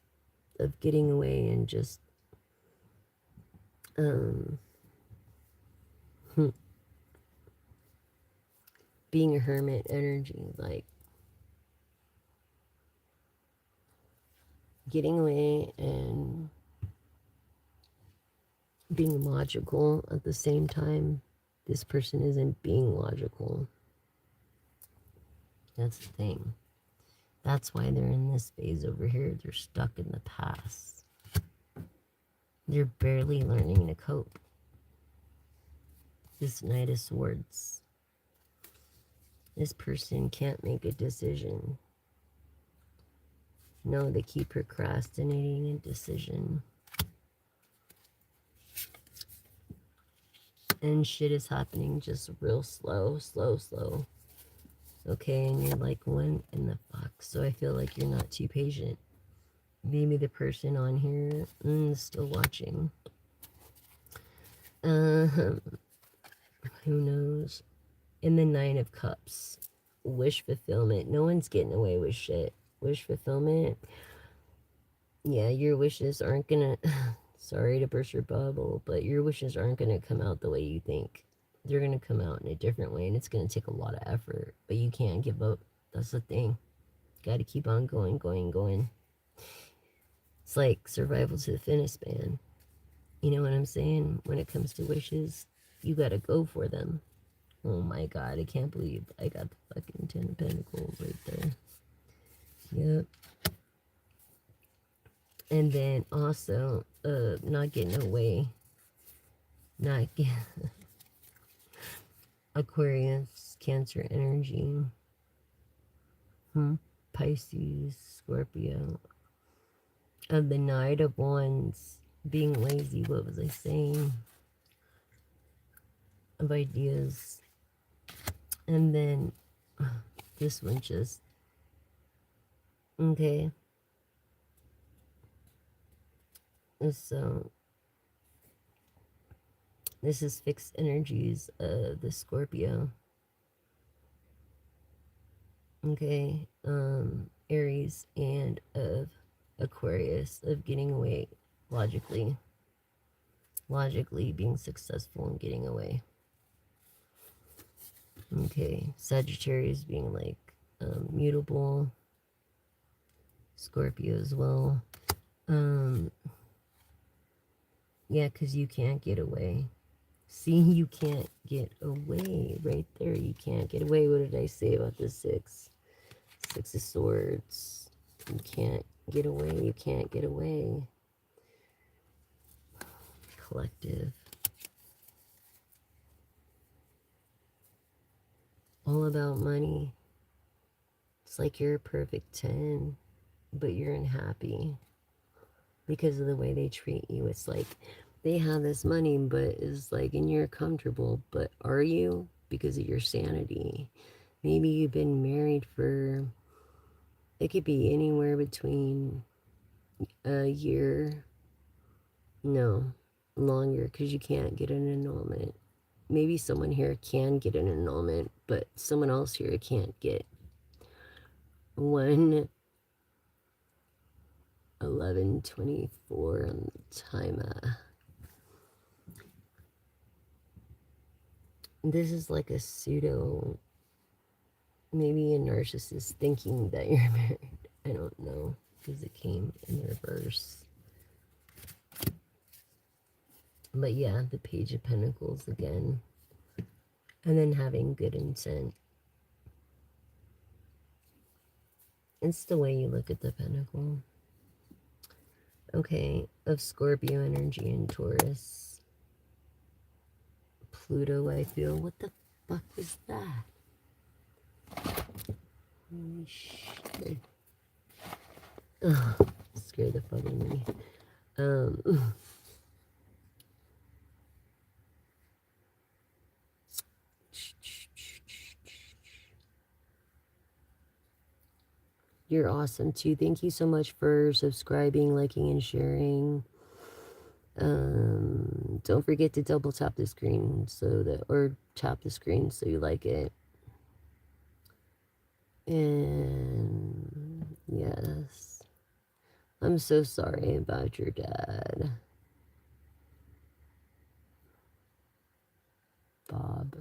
of getting away and just being a hermit energy, like getting away and being logical at the same time. This person isn't being logical. That's the thing. That's why they're in this phase over here. They're stuck in the past. They're barely learning to cope. This Knight of Swords. This person can't make a decision. No, they keep procrastinating a decision. And shit is happening just real slow. Okay, and you're like, when in the fuck? So I feel like you're not too patient. Maybe the person on here is still watching. Who knows? In the Nine of Cups, wish fulfillment. No one's getting away with shit. Wish fulfillment. Yeah, your wishes aren't gonna. Sorry to burst your bubble, but your wishes aren't gonna come out the way you think. They're gonna come out in a different way, and it's gonna take a lot of effort. But you can't give up. That's the thing. Got to keep on going. It's like survival to the fittest, man. You know what I'm saying? When it comes to wishes, you gotta go for them. Oh my god, I can't believe I got the fucking 10 of Pentacles right there. Yep. And then also, not getting away. Not get Aquarius, Cancer energy. Pisces, Scorpio. Of the Knight of Wands, being lazy. What was I saying? Of ideas. And then this one just, okay. So This is fixed energies of the Scorpio. Okay. Aries and of Aquarius, of getting away logically. Logically being successful and getting away. Okay. Sagittarius being like mutable. Scorpio as well. Yeah, because you can't get away. See, you can't get away right there. You can't get away. What did I say about the six? Six of Swords. You can't get away. You can't get away. Collective. All about money. It's like you're a perfect 10, but you're unhappy because of the way they treat you. It's like they have this money, but it's like, and you're comfortable, but are you? Because of your sanity. Maybe you've been married for, it could be anywhere between a year, no, longer, because you can't get an annulment. Maybe someone here can get an annulment, but someone else here can't get 1/11/24 on the timer. This is like a pseudo, maybe a narcissist thinking that you're married. I don't know, because it came in reverse. But yeah, the Page of Pentacles again. And then having good intent. It's the way you look at the pentacle. Okay, of Scorpio energy and Taurus. Pluto, I feel. What the fuck was that? Holy shit. Oh, scared the fuck out of me. You're awesome too. Thank you so much for subscribing, liking, and sharing. Don't forget to double tap the screen so that, or tap the screen so you like it. And yes, I'm so sorry about your dad, Bob.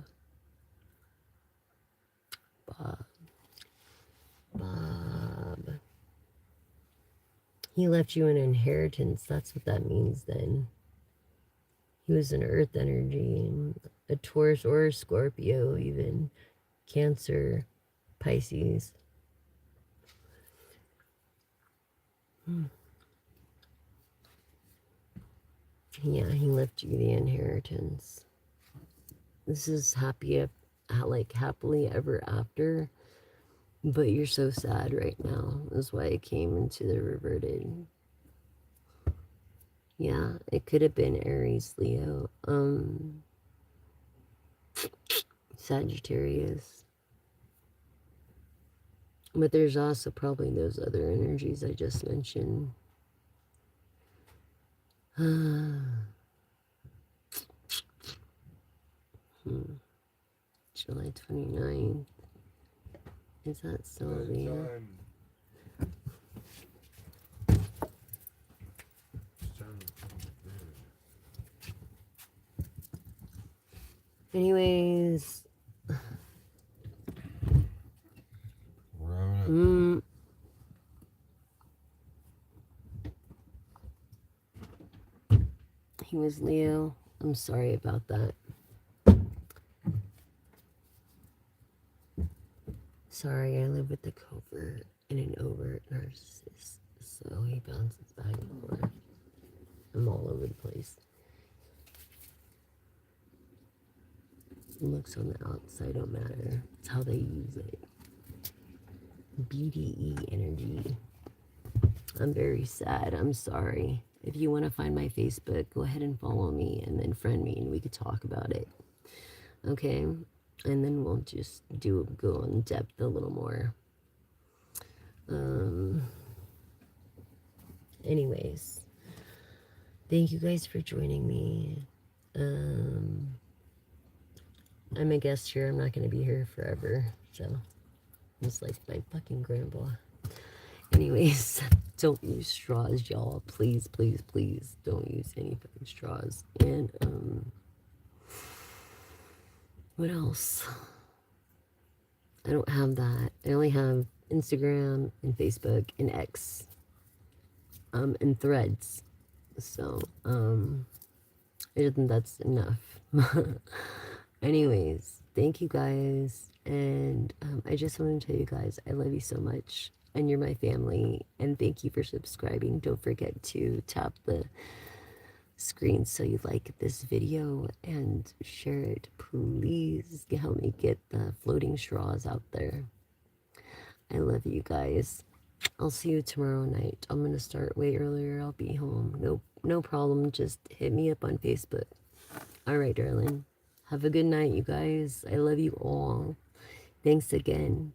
He left you an inheritance. That's what that means then. He was an earth energy, and a Taurus or a Scorpio, even Cancer, Pisces. Yeah, he left you the inheritance. This is like happily ever after, but you're so sad right now. That's why it came into the reverted. Yeah, it could have been Aries, Leo, Sagittarius. But there's also probably those other energies I just mentioned. July 29th. Is that Sylvia? Anyways. He was Leo. I'm sorry about that. Sorry, I live with a covert and an overt narcissist, so he bounces back and forth. I'm all over the place. Looks on the outside don't matter. It's how they use it. BDE energy. I'm very sad. I'm sorry. If you want to find my Facebook, go ahead and follow me and then friend me and we could talk about it. Okay? And then we'll just go in depth a little more. Anyways, thank you guys for joining me. Um, I'm a guest here. I'm not going to be here forever. So, it's like my fucking grandpa. Anyways, don't use straws, y'all. Please, please, please don't use any fucking straws. And, what else? I don't have that. I only have Instagram and Facebook and X, and Threads. So, I think that's enough. Anyways, thank you guys. And I just want to tell you guys, I love you so much. And you're my family. And thank you for subscribing. Don't forget to tap the screen so you like this video and share it. Please help me get the floating straws out there. I love you guys. I'll see you tomorrow night. I'm gonna start way earlier. I'll be home. No problem. Just hit me up on Facebook. All right, darling. Have a good night, you guys. I love you all. Thanks again.